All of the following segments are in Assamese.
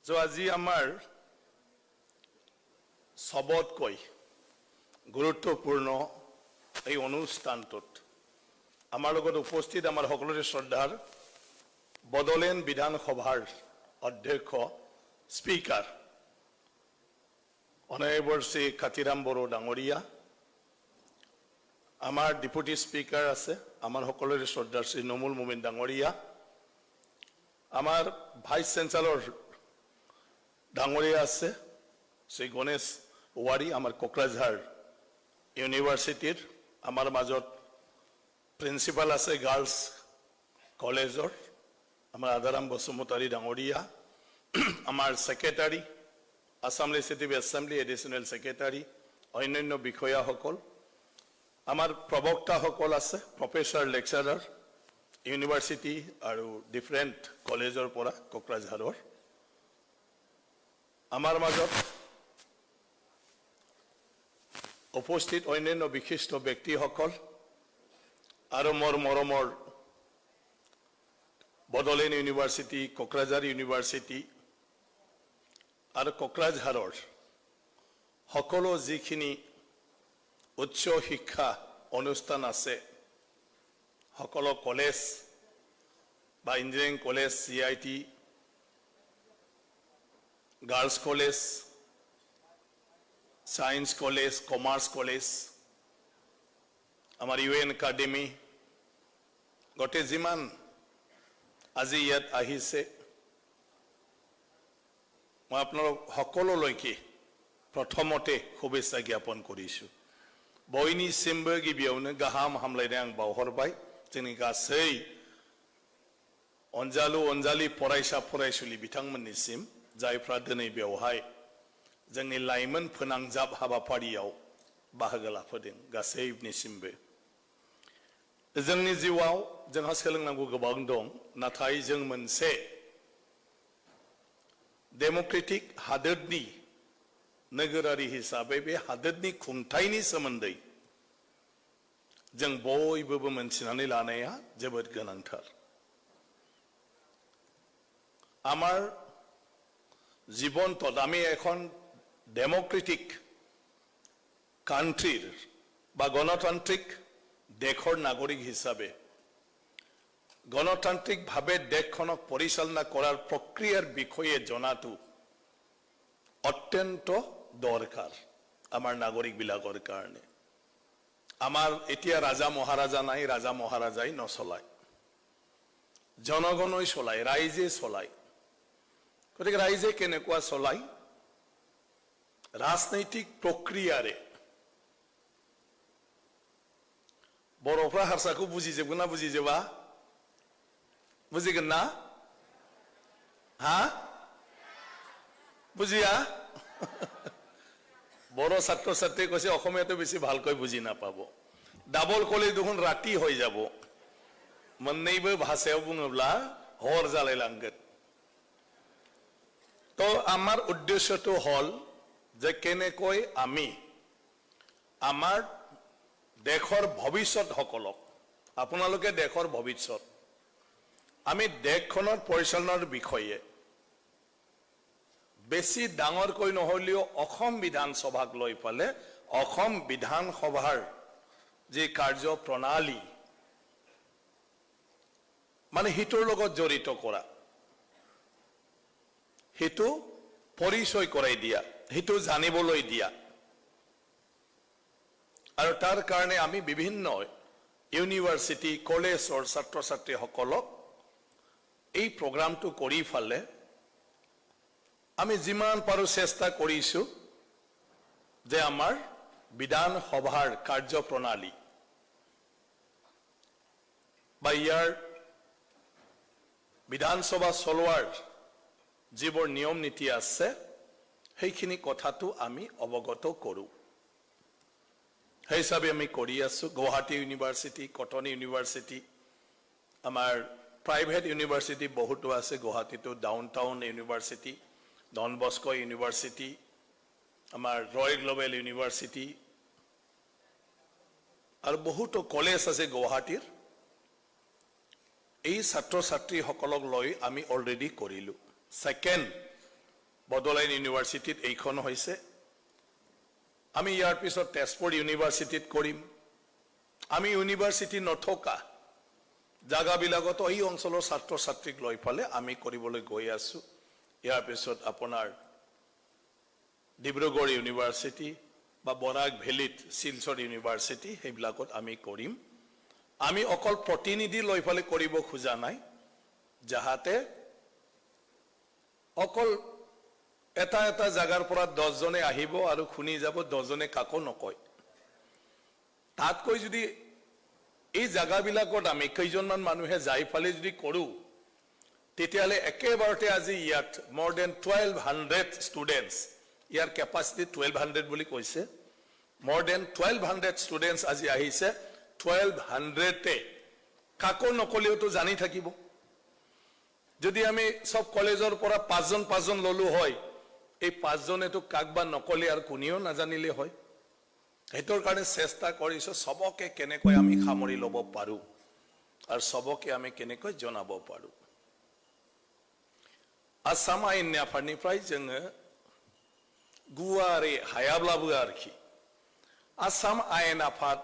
So আজি আমাৰ সবতকৈ গুৰুত্বপূৰ্ণ এই অনুষ্ঠানটোত আমাৰ লগত উপস্থিত আমাৰ সকলোৰে শ্ৰদ্ধাৰ বডলেন বিধানসভাৰ অধ্যক্ষ স্পিকাৰ অনাৰেবল শ্ৰী কাতিৰাম বড়ো ডাঙৰীয়া আমাৰ ডেপুটি স্পিকাৰ আছে আমাৰ সকলোৰে শ্ৰদ্ধাৰ শ্ৰী নমুল মুমিন ডাঙৰীয়া আমাৰ ভাইস চেঞ্চেলৰ ডাঙৰীয়া আছে শ্ৰী গণেশ ওৱাৰী আমাৰ কোকৰাঝাৰ ইউনিভাৰ্চিটিৰ আমাৰ মাজত প্ৰিন্সিপাল আছে গাৰ্লছ কলেজৰ আমাৰ আদাৰাম বসুমতাৰী ডাঙৰীয়া আমাৰ secretary Assam legislative assembly additional secretary অন্যান্য বিষয়াসকল আমাৰ প্ৰবক্তাসকল আছে প্ৰফেছৰ লেকচাৰাৰ ইউনিভাৰ্চিটি আৰু ডিফাৰেণ্ট কলেজৰ পৰা কোকৰাঝাৰৰ আমাৰ মাজত উপস্থিত অন্যান্য বিশিষ্ট ব্যক্তিসকল আৰু মোৰ মৰমৰ বডলেন ইউনিভাৰ্চিটি কোকৰাঝাৰ ইউনিভাৰ্চিটি আৰু কোকৰাঝাৰৰ সকলো যিখিনি উচ্চ শিক্ষা অনুষ্ঠান আছে সকলো কলেজ বা engineering college CIT girls college science college commerce college আমাৰ UN একাডেমি গোটেই যিমান আজি ইয়াত আহিছে মই আপোনালোক সকলোলৈকে প্ৰথমতে শুভেচ্ছা জ্ঞাপন কৰিছোঁ बयनिसिमबो गिबियावनो गाहाम हामलायनाय आं बावहरबाय जोंनि गासै अनजालु अनजालि फरायसा फरायसुलि बिथांमोननिसिम जायफ्रा दिनै बेवहाय जोंनि लाइमोन फोनांजाब हाबाफारियाव बाहागो लाफैदों गासैनिसिमबो जोंनि जिउआव जोंहा सोलोंनांगौ गोबां दं नाथाय जों मोनसे डेमोक्रेटिक हादोरनि नोगोरारि हिसाबै बे हादोरनि खुंथायनि सोमोन्दै जों बयबो मोनथिनानै लानाया जोबोद गोनांथार আমাৰ জীৱনটোত আমি এখন ডেমোক্ৰেটিক কান্ট্ৰিৰ বা গণতান্ত্ৰিক দেশৰ নাগৰিক হিচাপে গণতান্ত্ৰিকভাৱে দেশখনক পৰিচালনা কৰাৰ প্ৰক্ৰিয়াৰ বিষয়ে জনাটো অত্যন্ত দৰকাৰ আমাৰ নাগৰিক বিলাকৰ কাৰণে আমাৰ এতিয়া ৰাজা মহাৰাজা নাই ৰাজা মহাৰাজাই নচলায় জনগণই চলায় ৰাইজে চলায় গতিকে ৰাইজে কেনেকুৱা চলায় ৰাজনৈতিক প্ৰক্ৰিয়াৰে বড়োফ্ৰা হাৰসাखौ বুজিজोबगोन ना बुजिजोबा बुजिगोन ना हा বুজিয়া বড় ছাত্ৰ ছাত্ৰী কৈছে অসমীয়াটো বেছি ভালকৈ বুজি নাপাব ডাবল কলে দেখোন ৰাতি হৈ যাব मोननैबो भाषायाव बुङोब्ला हर जालायलांगोन তো আমাৰ উদ্দেশ্যটো হল যে কেনেকৈ আমি আমাৰ দেশৰ ভৱিষ্যত সকলক আপোনালোকে দেশৰ ভৱিষ্যত আমি দেশখনৰ পৰিচালনাৰ বিষয়ে বেছি ডাঙৰকৈ নহলিও অসম বিধানসভাক লৈ পালে অসম বিধানসভাৰ যে কাৰ্য প্ৰণালী মানে হিতৰ লগত জড়িত কৰা হিটো পৰিচয় কৰাই দিয়া হিটো জানিবলৈ দিয়া আৰু তাৰ কাৰণে আমি বিভিন্ন ইউনিভাৰ্চিটি কলেজৰ ছাত্ৰ ছাত্ৰীসকলক এই প্ৰগ্ৰামটো কৰি ফালে আমি যিমান পাৰো চেষ্টা কৰিছো যে আমাৰ বিধানসভাৰ কাৰ্যপ্ৰণালী বা ইয়াৰ বিধানসভা চলোৱাৰ যিবোৰ নিয়ম নীতি আছে সেইখিনি কথাটো আমি অৱগত কৰো সেই হিচাপে আমি কৰি আছো গুৱাহাটী ইউনিভাৰ্চিটি কটন ইউনিভাৰ্চিটি আমাৰ প্ৰাইভেট ইউনিভাৰ্চিটি বহুতো আছে গুৱাহাটীটো Downtown university Don Bosco university আমাৰ ৰয়েল গ্লোবেল ইউনিভাৰ্চিটি আৰু বহুতো কলেজ আছে গুৱাহাটীৰ এই ছাত্ৰ ছাত্ৰী সকলক লৈ আমি অলৰেডি কৰিলো সেকেন্ড बड'ल ইউনিভাৰ্চিটিত এইখন হৈছে আমি ইয়াৰ পিছত তেজপুৰ ইউনিভাৰ্চিটিত কৰিম আমি ইউনিভাৰ্চিটি নথকা জাগাবিলাকত এই অঞ্চলৰ ছাত্ৰ ছাত্ৰীক লৈ পালে আমি কৰিবলৈ গৈ আছো ইয়াৰ পিছত আপোনাৰ ডিব্ৰুগড় ইউনিভাৰ্চিটি বা বৰাক ভেলিত শিলচৰ ইউনিভাৰ্চিটি হেবিলাকত আমি কৰিম আমি অকল প্ৰতিনিধি লৈ পালে কৰিব খোজা নাই যাহাতে অকল এটা এটা জাগাৰ পৰা 10 জনে আহিব আৰু খুনি যাব 10 জনে কাকো নকয় তাতকৈ যদি এই জাগাবিলাকত আমি কেইজনমান মানুহে যাই পালে যদি কৰো তেতিয়ালে একেবাৰতে আজি ইয়াত more than 1200 ষ্টুডেন্টস ইয়াৰ ক্যাপাসিটি 1200 বুলি কৈছে more than 1200 ষ্টুডেন্টস আজি আহিছে 1200 তে কাকো নকলেও তো জানি থাকিব যদি আমি সব কলেজৰ পৰা 5 জন ললো হয় এই 5 জনে তো কাকবা নকলে আৰু কোনিও নাজানিলে হয় হেতৰ কাৰণে চেষ্টা কৰিছো সবকে কেনেকৈ আমি খামৰি লব পাৰো আৰু সবকে আমি কেনেকৈ জনাব পাৰো आसाम आयेन नेफारनिफ्राय जोङो गुवारै हायाब्लाबो आरोखि आसाम आयेन आफाद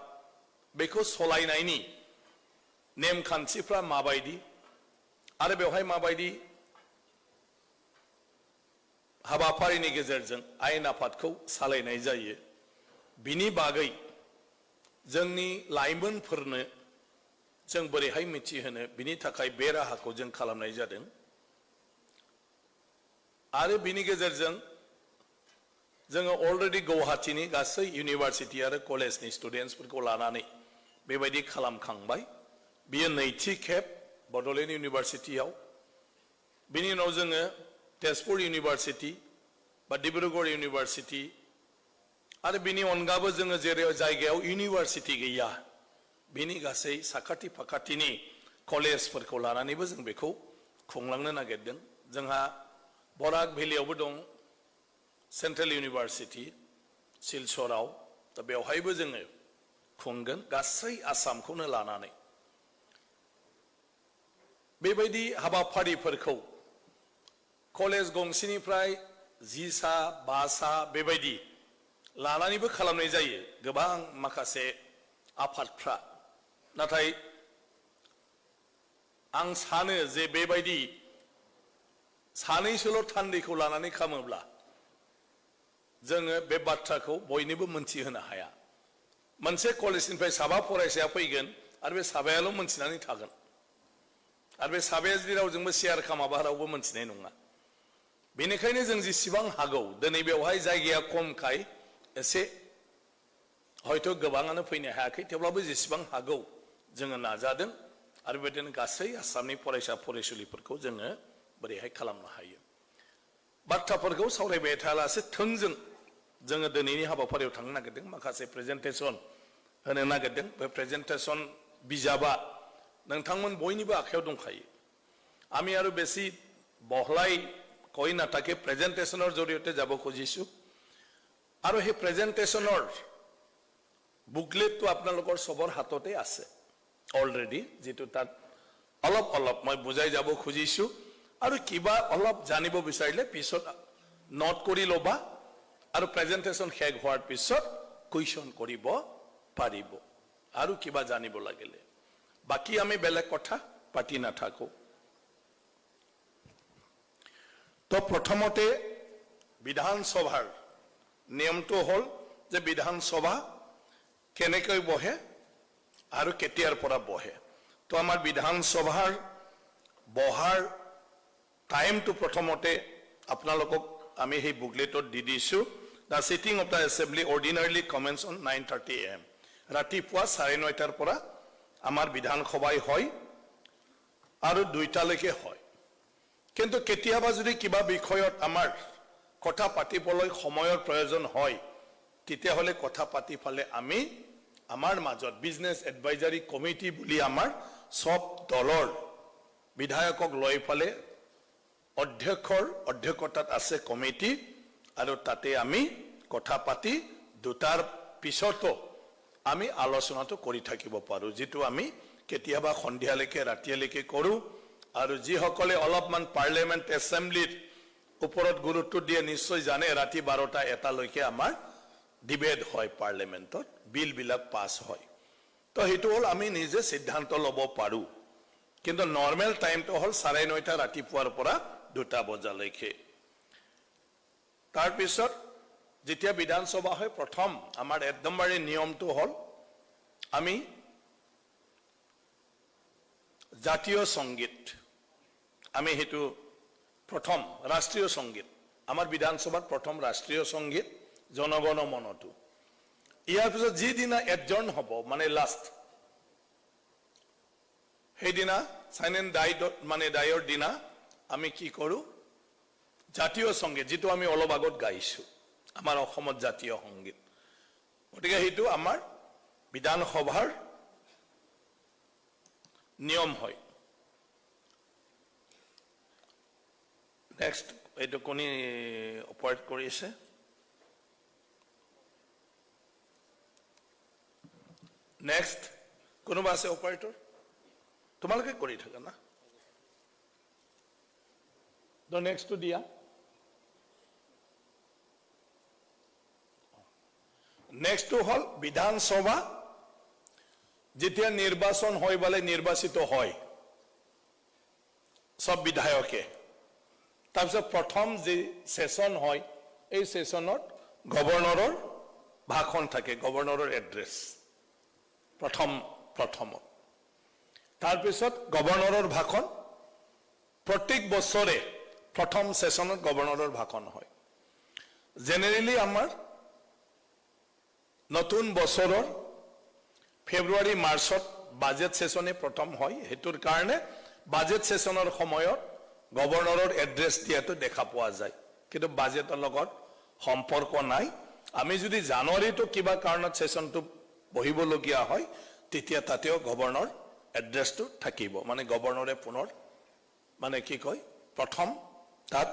बेखौ सलायनायनि नेमखान्थिफ्रा माबायदि आरो बेवहाय माबायदि हाबाफारिनि गेजेरजों आयेन आफादखौ सालायनाय जायो बिनि बागै जोंनि लाइमोनफोरनो जों बोरैहाय मिथिहोनो बिनि थाखाय बे राहाखौ जों खालामनाय जादों आरो बिनि गेजेरजों जोङो अलरेडी गुवाहाटीनि गासै इउनिभार्सिटी आरो कलेजनि स्टुडेन्ट्सफोरखौ लानानै बेबायदि खालामखांबाय बियो नैथि खेब बड'ल इउनिभार्सिटीयाव बिनि उनाव जोङो तेजपुर इउनिभार्सिटी बा डिब्रुगड़ इउनिभार्सिटी आरो बिनि अनगाबो जोङो जेरै जायगायाव इउनिभार्सिटी गैया बिनि गासै साखाथि फाखाथिनि कलेजफोरखौ लानानैबो जों बेखौ खुंलांनो नागिरदों जोंहा बराक भेलियावबो दं सेन्ट्रेल इउनिभार्सिटी शिलचराव दा बेवहायबो जोङो खुंगोन गासै आसामखौनो लानानै बेबायदि हाबाफारिफोरखौ कलेज गंसेनिफ्राय 10 सा 5 सा बेबायदि लानानैबो खालामनाय जायो गोबां माखासे आफादफ्रा नाथाय आं सानो जे बेबायदि सानैसोल' थान्दैखौ लानानै खालामोब्ला जोङो बे बाथ्राखौ बयनोबो मोनथिहोनो हाया मोनसे कलेजनिफ्राय साबा फरायसाया फैगोन आरो बे साबायाल' मोनथिनानै थागोन आरो बे साबाया जुदि रावजोंबो शेयार खालामाबा रावबो मोनथिनाय नङा बेनिखायनो जों जेसेबां हागौ दिनै बेवहाय जायगाया खमखाय एसे हयथ' गोबाङानो फैनो हायाखै थेवब्लाबो जेसेबां हागौ जोङो नाजादों आरो बेबायदिनो गासै आसामनि फरायसा फरायसुलिफोरखौ जोङो बोरैहाय खालामनो हायो बाथ्राफोरखौ सावरायबाय थायालासे थोंजों जोङो दिनैनि हाबाफारियाव थांनो नागिरदों माखासे प्रेजेन्टेसन होनो नागिरदों बे प्रेजेन्टेसन बिजाबा नोंथांमोन बयनिबो आखायाव दंखायो আমি আৰু বেছি বহলাই কৈ নাথাকে প্ৰেজেন্টেশনৰ জৰিয়তে যাব খুজিছো আৰু হে প্ৰেজেন্টেশনৰ বুকলেটটো আপোনালোকৰ সবৰ হাততে আছে অলৰেডি যেটো তাত অলপ মই বুজাই যাব খুজিছো আৰু কিবা অলপ জানিব বিচাৰিলে পিছত নোট কৰি লবা আৰু প্ৰেজেন্টেশন শেষ হোৱাৰ পিছত কুৱেশ্যন কৰিব পাৰিব আৰু কিবা জানিব লাগিলে বাকি আমি বেলেগ কথা পাতি নাথাকো তো প্ৰথমতে বিধানসভাৰ নিয়মটো হল যে বিধানসভা কেনেকৈ বহে আৰু কেতিয়াৰ পৰা বহে তো আমাৰ বিধানসভাৰ বহাৰ টাইমটো প্ৰথমতে আপোনালোকক আমি হে বুকলেটত দি দিছো The sitting of the assembly ordinarily commences on 9:30 AM. ৰাতিপুৱা 9:30 পৰা আমাৰ বিধান সভাই হয় আৰু 2টা লৈকে হয় কিন্তু কেতিয়াবা যদি কিবা বিষয়ত আমাৰ কথা পাতিবলৈ সময়ৰ প্ৰয়োজন হয় তেতিয়া হলে কথা পাতি ফলে আমি আমাৰ মাজত বিজনেস এডভাইজাৰি কমিটি বুলি আমাৰ সব দলৰ বিধায়কক লৈ ফলে অধ্যক্ষৰ অধ্যক্ষতাত আছে কমিটি আৰু তাতে আমি কথা পাতি দুটাৰ পিছতো আমি আলোচনাটো কৰি থাকিব পাৰো যেটো আমি কেতিয়াবা সন্ধিয়ালৈকে ৰাতিলৈকে কৰো আৰু যি সকলে অলপমান পাৰ্লিয়ামেন্ট এছেম্বলিৰ ওপৰত গুৰুত্ব দিয়ে নিশ্চয় জানে ৰাতি 12টা 1টালৈকে আমাৰ ডিবেট হয় পাৰ্লিমেণ্টত বিল বিলাক পাছ হয় তো হেতু হল আমি নিজে সিদ্ধান্ত লব পাৰো কিন্তু নৰ্মেল টাইমটো হল 9:30 ৰাতিপুৱাৰ পৰা 2টা বজালৈকে তাৰ পিছত যেতিয়া বিধানসভা হয় প্ৰথম আমাৰ 1 নম্বৰে নিয়মটো হল আমি জাতীয় সংগীত আমি হেতু প্ৰথম ৰাষ্ট্ৰীয় সংগীত আমাৰ বিধানসভাত প্ৰথম ৰাষ্ট্ৰীয় সংগীত জনগণ মনটো ইয়াৰ পিছত যি দিনা এডজন হ'ব মানে লাষ্ট সেইদিনা সাইন এণ্ড ডাইড মানে ডাইৰ দিনা আমি কি কৰো জাতীয় সংগীত যেটো আমি অলপ আগত গাইছো আমাৰ অসমত জাতীয় সংগীত গতিকে হেতু আমাৰ বিধানসভাৰ নিয়ম হয় নেক্সট এটো কোনি অপাৰেট কৰিছে নেক্সট কোনোবা আছে অপাৰেটৰ তোমালোকে কৰি থাকা না দ নেক্সট দিয়া নেক্সট হল বিধানসভা যেতিয়া নিৰ্বাচন হয় বলে নিৰ্বাচিত হয় সব বিধায়কে তাৰপিছত প্ৰথম যে সেশন হয় এই সেশনত গভৰ্ণৰৰ ভাষণ থাকে গভৰ্ণৰৰ এড্ৰেছ প্ৰথম তাৰপিছত গভৰ্ণৰৰ ভাষণ প্ৰত্যেক বছৰে প্ৰথম সেশনত গভৰ্ণৰৰ ভাষণ হয় জেনাৰেলি আমাৰ নতুন বছৰৰ ফেব্ৰুৱাৰী মাৰ্চত বাজেট সেশনে প্ৰথম হয় হেতুৰ কাৰণে বাজেট সেশনৰ সময়ত গভৰ্ণৰৰ এড্ৰেছ দিয়াটো দেখা পোৱা যায় কিন্তু বাজেটৰ লগত সম্পৰ্ক নাই আমি যদি জানুৱাৰীটো কিবা কাৰণত সেশনটো বহিবলগীয়া হয় তেতিয়া তাতেও গভৰ্ণৰ এড্ৰেছটো থাকিব মানে গভৰ্ণৰে পুনৰ মানে কি কয় প্ৰথম তাত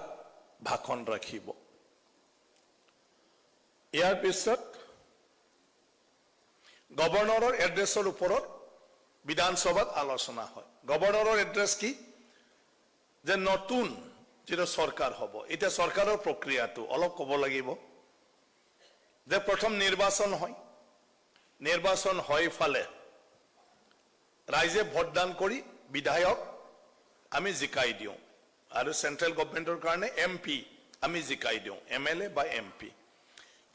ভাষণ ৰাখিব ইয়াৰ পিছত গভৰ্ণৰৰ এড্ৰেছৰ ওপৰত বিধানসভাত আলোচনা হয় গভৰ্ণৰৰ এড্ৰেছ কি যে নতুন যেটা সরকার হব এটা সরকারের প্রক্রিয়াটো অলপ কব লাগিব যে প্রথম নির্বাচন হয় ফালে রাইজে ভোটদান কৰি বিধায়ক আমি জিকাই দিও আৰু সেন্ট্ৰাল গভৰ্নমেন্টৰ কাৰণে এমপি আমি জিকাই দিও এমএলএ বা এমপি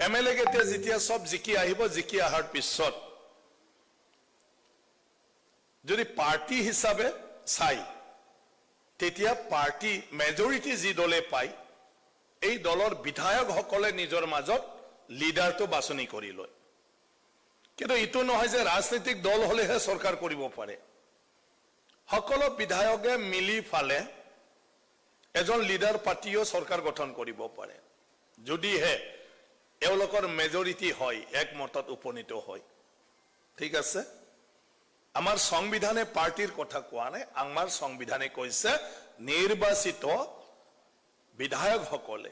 এমএলএ কেতিয়া যেতিয়া সব জিকি আহিব জিকি আহাৰ পিছত যদি পাৰ্টি হিচাপে চাই তেতিয়া পাৰ্টি মেজৰিটি যি দলে পায় এই দলৰ বিধায়কসকলে নিজৰ মাজত লিডাৰটো বাছনি কৰি লয় কিন্তু ইটো নহয় যে ৰাজনৈতিক দল হলেহে সৰকাৰ কৰিব পাৰে সকলো বিধায়কে মিলি ফালে এজন লিডাৰ পাৰ্টিও সৰকাৰ গঠন কৰিব পাৰে যদিহে এওঁলোকৰ মেজৰিটি হয় একমতত উপনীত হয় ঠিক আছে আমাৰ সংবিধানে পাৰ্টিৰ কথা কোৱা নাই আমাৰ সংবিধানে কৈছে নিৰ্বাচিত বিধায়কসকলে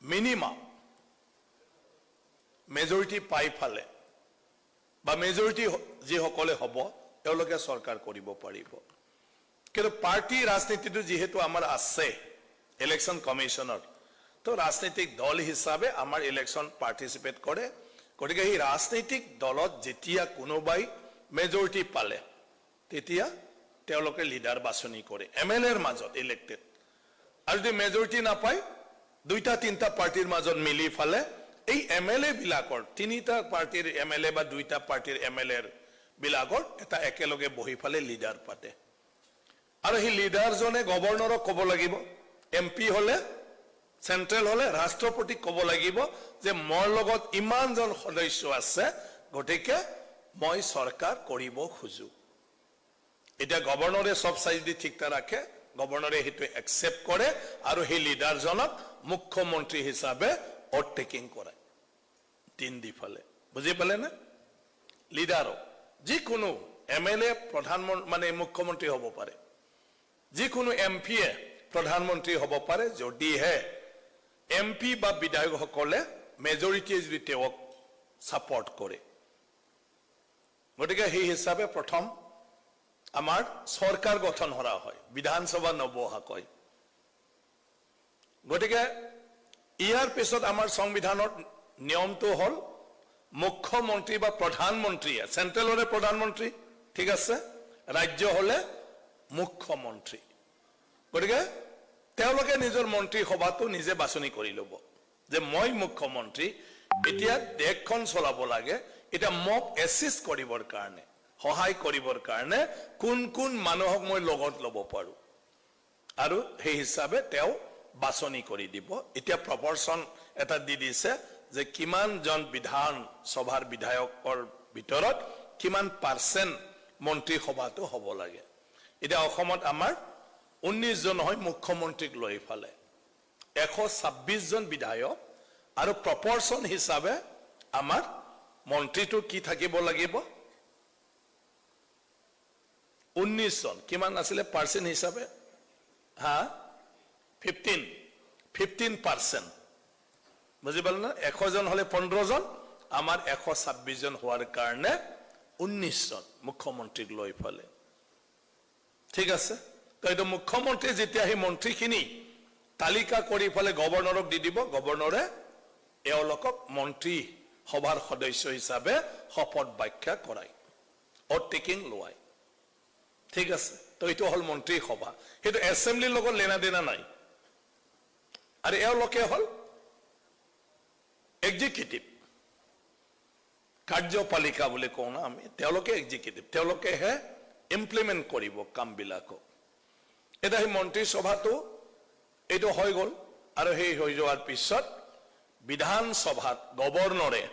মিনিমাম মেজৰিটি পাই ফালে বা মেজৰিটি যি সকলে হ'ব তেওঁলোকে সৰকাৰ কৰিব পাৰিব কিন্তু পাৰ্টি ৰাজনীতিটো যেহেতু আমাৰ আছে ইলেকশন কমিশনৰ তো ৰাজনৈতিক দল হিচাপে আমাৰ ইলেকশন পাৰ্টিসিপেট কৰে গতিকে এই ৰাজনৈতিক দলত যেতিয়া কোনোবাই মেজৰিটি পালে তেতিয়া তেওঁলোকে লিডাৰ বাছনি কৰে এমএলএৰ মাজত ইলেক্টেড আৰু যদি মেজৰিটি নাপায় দুইটা তিনটা পাৰ্টিৰ মাজত মিলি ফালে এই এমএলএ বিলাকৰ তিনিটা পাৰ্টিৰ এমএলএ বা দুইটা পাৰ্টিৰ এমএলএৰ বিলাকৰ এটা একেলগে বহি ফালে লিডাৰ পাতে আৰু এই লিডাৰজনে গভৰ্ণৰক ক'ব লাগিব এমপি হলে সেন্ট্ৰেল হলে ৰাষ্ট্ৰপতিক ক'ব লাগিব যে মোৰ লগত ইমানজন সদস্য আছে গতিকে মই সৰকাৰ কৰিব খুজো এটা গভৰ্ণৰে সব সাইজ দি ঠিকটা ৰাখে গভৰ্ণৰে হেতু একসেপ্ট কৰে আৰু সেই লিডাৰজনক মুখ্যমন্ত্ৰী হিচাপে ওট টেকিং কৰে তিন দি ফালে বুজি পালে না লিডাৰক যিকোনো এমএলএ প্ৰধানমন্ত্ৰী মানে মুখ্যমন্ত্ৰী হ'ব পাৰে যিকোনো এমপিয়ে প্ৰধানমন্ত্ৰী হ'ব পাৰে যদিহে এমপি বা বিধায়কসকলে মেজৰিটি যদি তেওঁক সাপোৰ্ট কৰে গতিকে সেই হিচাপে প্ৰথম আমাৰ সৰকাৰ গঠন কৰা হয় বিধানসভা নবহাকৈ গতিকে ইয়াৰ পিছত আমাৰ সংবিধানৰ নিয়মটো হল মুখ্যমন্ত্ৰী বা প্ৰধানমন্ত্ৰীয়ে চেন্ট্ৰেলৰে প্ৰধানমন্ত্ৰী ঠিক আছে ৰাজ্য হলে মুখ্যমন্ত্ৰী গতিকে তেওঁলোকে নিজৰ মন্ত্ৰী সভাটো নিজে বাছনি কৰি ল'ব যে মই মুখ্যমন্ত্ৰী এতিয়া দেশখন চলাব লাগে এটা মোক এসিষ্ট কৰিবৰ কাৰণে সহায় কৰিবৰ কাৰণে কোন কোন মানুহক মই লগত ল'ব পাৰো আৰু সেই হিচাপে তেওঁ বাছনি কৰি দিব এতিয়া প্ৰপৰচন এটা দি দিছে যে কিমান জন বিধান সভাৰ বিধায়কৰ ভিতৰত কিমান পাৰ্চেন্ট মন্ত্ৰী সভাটো হ'ব লাগে এতিয়া অসমত আমাৰ 19 জন হয় মুখ্যমন্ত্ৰীক লৈ ফালে 126 জন বিধায়ক আৰু প্ৰপৰচন হিচাপে আমাৰ মন্ত্ৰীটো কি থাকিব লাগিব 19 জন কিমান আছিলে পাৰ্চেন্ট হিচাপে হা 15% বুজি পালে না 100 জন হলে 15 জন আমাৰ 126 জন হোৱাৰ কাৰণে 19 জন মুখ্যমন্ত্ৰীক লৈ ফালে ঠিক আছে তো এটা মুখ্যমন্ত্ৰী যেতিয়া এই মন্ত্ৰীখিনি তালিকা কৰি ফালে গভৰ্ণৰক দি দিব গভৰ্ণৰে এওঁলোকক মন্ত্ৰী সভাৰ সদস্য হিচাপে শপত বাখ্যা কৰায় অথ টেকিং লোৱায় ঠিক আছে তো এইটো হল মন্ত্ৰী সভা সেইটো এছেম্বলিৰ লগত লেনা দেনা নাই আৰু এওঁলোকে হল এক্সিকিউটিভ কাৰ্যপালিকা বুলি কওঁ না আমি তেওঁলোকে এক্সিকিউটিভ তেওঁলোকেহে ইমপ্লিমেন্ট কৰিব কামবিলাকক এটা এই মন্ত্ৰী সভাটো এইটো হৈ গ'ল আৰু সেই হৈ যোৱাৰ পিছত বিধান সভাত গভৰ্ণৰে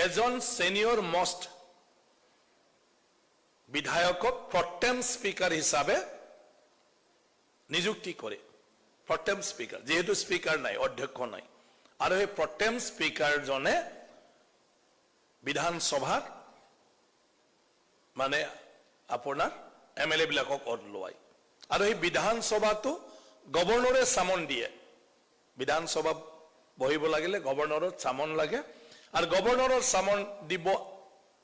এজন সিনিয়ৰ মোষ্ট বিধায়কক প্ৰটেম স্পিকাৰ হিচাপে নিযুক্তি কৰে প্ৰটেম স্পিকাৰ যেহেতু স্পিকাৰ নাই অধ্যক্ষ নাই আৰু এই প্ৰটেম স্পিকাৰ জনে বিধান সভাত মানে আপোনাৰ এমএলএ বিলাকক অধ লোৱায় আৰু এই বিধান সভাটো গভৰ্ণৰে সামন দিয়ে বিধান সভা বহিব লাগিলে গভৰ্ণৰৰ সামন লাগে আৰু গভৰ্ণৰৰ সামন দিব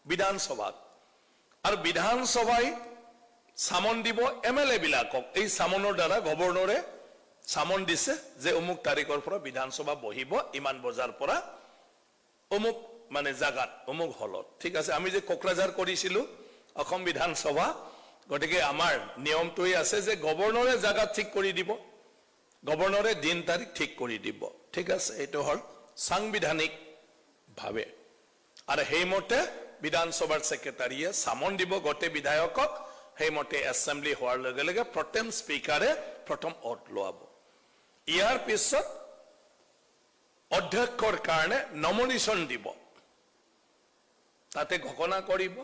বিধান সভাত আৰু বিধান সভাই সামন দিব এমএলএ বিলাকক এই সামনৰ দ্বাৰা গভৰ্ণৰে সামন দিছে যে অমুক তাৰিখৰ পৰা বিধান সভা বহিব ইমান বজাৰ পৰা অমুক মানে জাগাত অমুক হলত ঠিক আছে আমি যে কোকৰাঝাৰ কৰিছিলো অসম বিধান সভা গতিকে আমাৰ নিয়মটোই আছে যে গভৰ্ণৰে জাগা ঠিক কৰি দিব গভৰ্ণৰে দিন তাৰিখ ঠিক কৰি দিব ঠিক আছে এটো হল সাংবিধানিক ভাবে আৰু হেইমতে বিধানসভাৰ সেক্ৰেটাৰীয়ে সামন দিব গতে বিধায়কক হেইমতে এছেম্বলি হোৱাৰ লগে লগে প্ৰটেম স্পিকাৰে প্ৰথম অধ লোৱাব ইয়াৰ পিছত অধ্যক্ষৰ কাৰণে নমিনেশ্যন দিব তাতে ঘোষণা কৰিব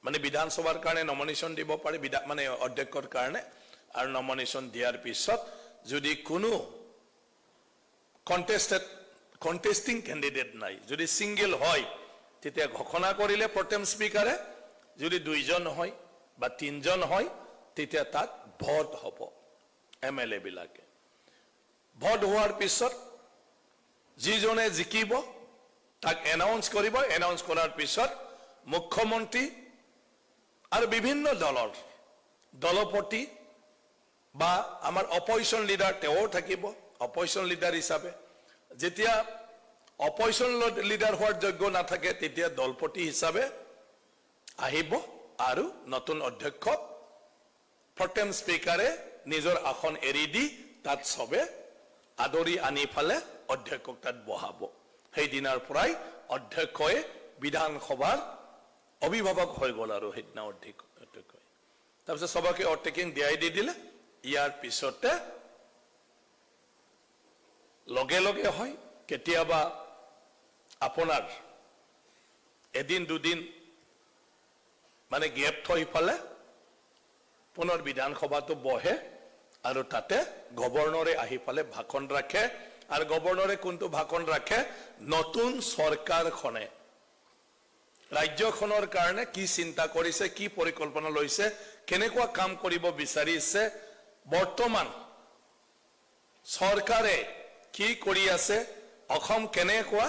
মানে বিধানসভাৰ কাৰণে নমিনেশ্যন দিব পাৰে মানে অধ্যক্ষৰ কাৰণে আৰু নমিনেশ্যন দিয়াৰ পিছত যদি কোনো কন্টেস্টিং ক্যান্ডিডেট নাই যদি সিঙ্গেল হয় তেতিয়া ঘোষণা কৰিলে প্ৰটেম স্পিকাৰে যদি দুইজন হয় বা তিনজন হয় তেতিয়া তাত ভোট হ'ব এমএলএ বিলাকে ভোট হোৱাৰ পিছত যিজনে জিকিব তাক এনাউন্স কৰিব এনাউন্স কৰাৰ পিছত মুখ্যমন্ত্ৰী আৰু বিভিন্ন দলৰ দলপতি বা আমাৰ অপজিশন লিডাৰ তেওঁ থাকিব অপজিশন লিডাৰ হিচাপে যেতিয়া অপজিশন লিডাৰ হোৱাৰ যোগ্য নাথাকে তেতিয়া দলপতি হিচাপে আহিব আৰু নতুন অধ্যক্ষ প্ৰটেম স্পিকাৰে নিজৰ আসন এৰি দি তাত সবে আদৰি আনি ফালে অধ্যক্ষক তাত বহাব সেই দিনাৰ পৰাই অধ্যক্ষই বিধানসভাৰ অভিভাৱক হৈ গ'ল আৰু সেইদিনা অধ্যক্ষ তাৰপিছত সবাকে অটেকিং দিয়াই দি দিলে ইয়াৰ পিছতে লগে লগে হয় কেতিয়াবা আপোনাৰ এদিন দুদিন মানে গেপ থৈ ফালে পুনৰ বিধানসভাটো বহে আৰু তাতে গভৰ্ণৰে আহি ফালে ভাষণ ৰাখে আৰু গভৰ্ণৰে কোনটো ভাষণ ৰাখে নতুন চৰকাৰখনে ৰাজ্যখনৰ কাৰণে কি চিন্তা কৰিছে কি পৰিকল্পনা লৈছে কেনেকুৱা কাম কৰিব বিচাৰিছে বৰ্তমান চৰকাৰে কি কৰি আছে অসম কেনেকুৱা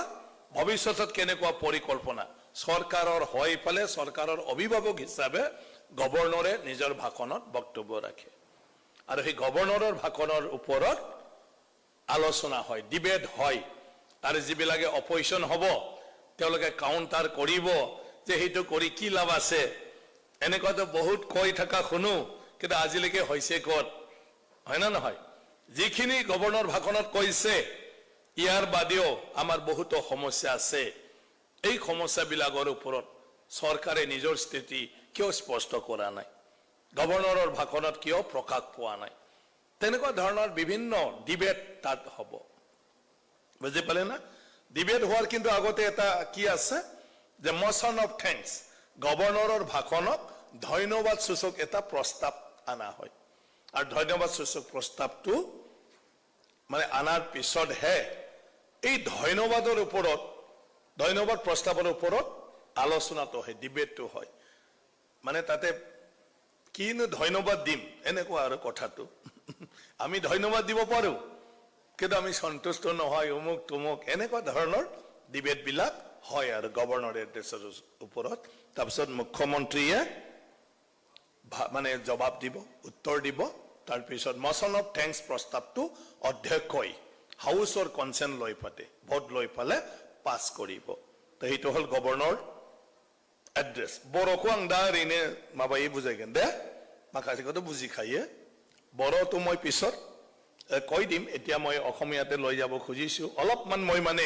ভৱিষ্যতত কেনেকুৱা পৰিকল্পনা চৰকাৰৰ হৈ ফালে চৰকাৰৰ অভিভাৱক হিচাপে গভৰ্ণৰে নিজৰ ভাষণত বক্তব্য ৰাখে আৰু সেই গভৰ্ণৰৰ ভাষণৰ ওপৰত আলোচনা হয় ডিবেট হয় আৰু যিবিলাকে অপজিশন হ'ব তেওঁলোকে কাউন্টাৰ কৰিব যে হেতু কৰি কি লাভ আছে এনেকুৱাটো বহুত কৈ থকা শুনো কিন্তু আজিলৈকে হৈছে ক'ত হয় না নহয় যিখিনি গভৰ্ণৰ ভাষণত কৈছে ইয়াৰ বাদেও আমাৰ বহুত সমস্যা আছে এই সমস্যাবিলাকৰ ওপৰত চৰকাৰে নিজৰ স্থিতি কিয় স্পষ্ট কৰা নাই গভৰ্ণৰৰ ভাষণত কিয় প্ৰকাশ পোৱা নাই তেনেকুৱা ধৰণৰ বিভিন্ন ডিবেট তাত হ'ব বুজি পালে না ডিবেট হোৱাৰ কিন্তু আগতে এটা কি আছে যে মোশন অফ থ্যাঙ্কস গভৰ্ণৰৰ ভাষণত ধন্যবাদ সূচক এটা প্ৰস্তাৱ আনা হয় আৰু ধন্যবাদ সূচক প্ৰস্তাৱটো মানে আনাৰ পিছতহে এই ধন্যবাদৰ ওপৰত ধন্যবাদ প্ৰস্তাৱৰ ওপৰত আলোচনাটো হয় ডিবেটটো হয় মানে তাতে কিনো ধন্যবাদ দিম এনেকুৱা আৰু কথাটো আমি ধন্যবাদ দিব পাৰো কিন্তু আমি সন্তুষ্ট নহয় উমুক তুমুক এনেকুৱা ধৰণৰ ডিবেট বিলাক হয় আৰু গভৰ্ণৰ এড্ৰেছৰ ওপৰত তাৰপিছত মুখ্যমন্ত্ৰীয়ে মানে জবাব দিব উত্তৰ দিব তাৰপিছত মোশন অফ থ্যাঙ্কস প্ৰস্তাৱটো অধ্যক্ষই হাউসৰ কনসেন্ট লৈ পাতে ভোট লৈ পালে পাছ কৰিব তো এইটো হল গভৰ্ণৰ এড্ৰেছ বড়োखौ आं दा ओरैनो माबायै बुजायगोन दे माखासेखौथ' बुजिखायो बड़ोটো মই পিছত কৈ দিম এতিয়া মই অসমীয়াতে লৈ যাব খুজিছো অলপমান মই মানে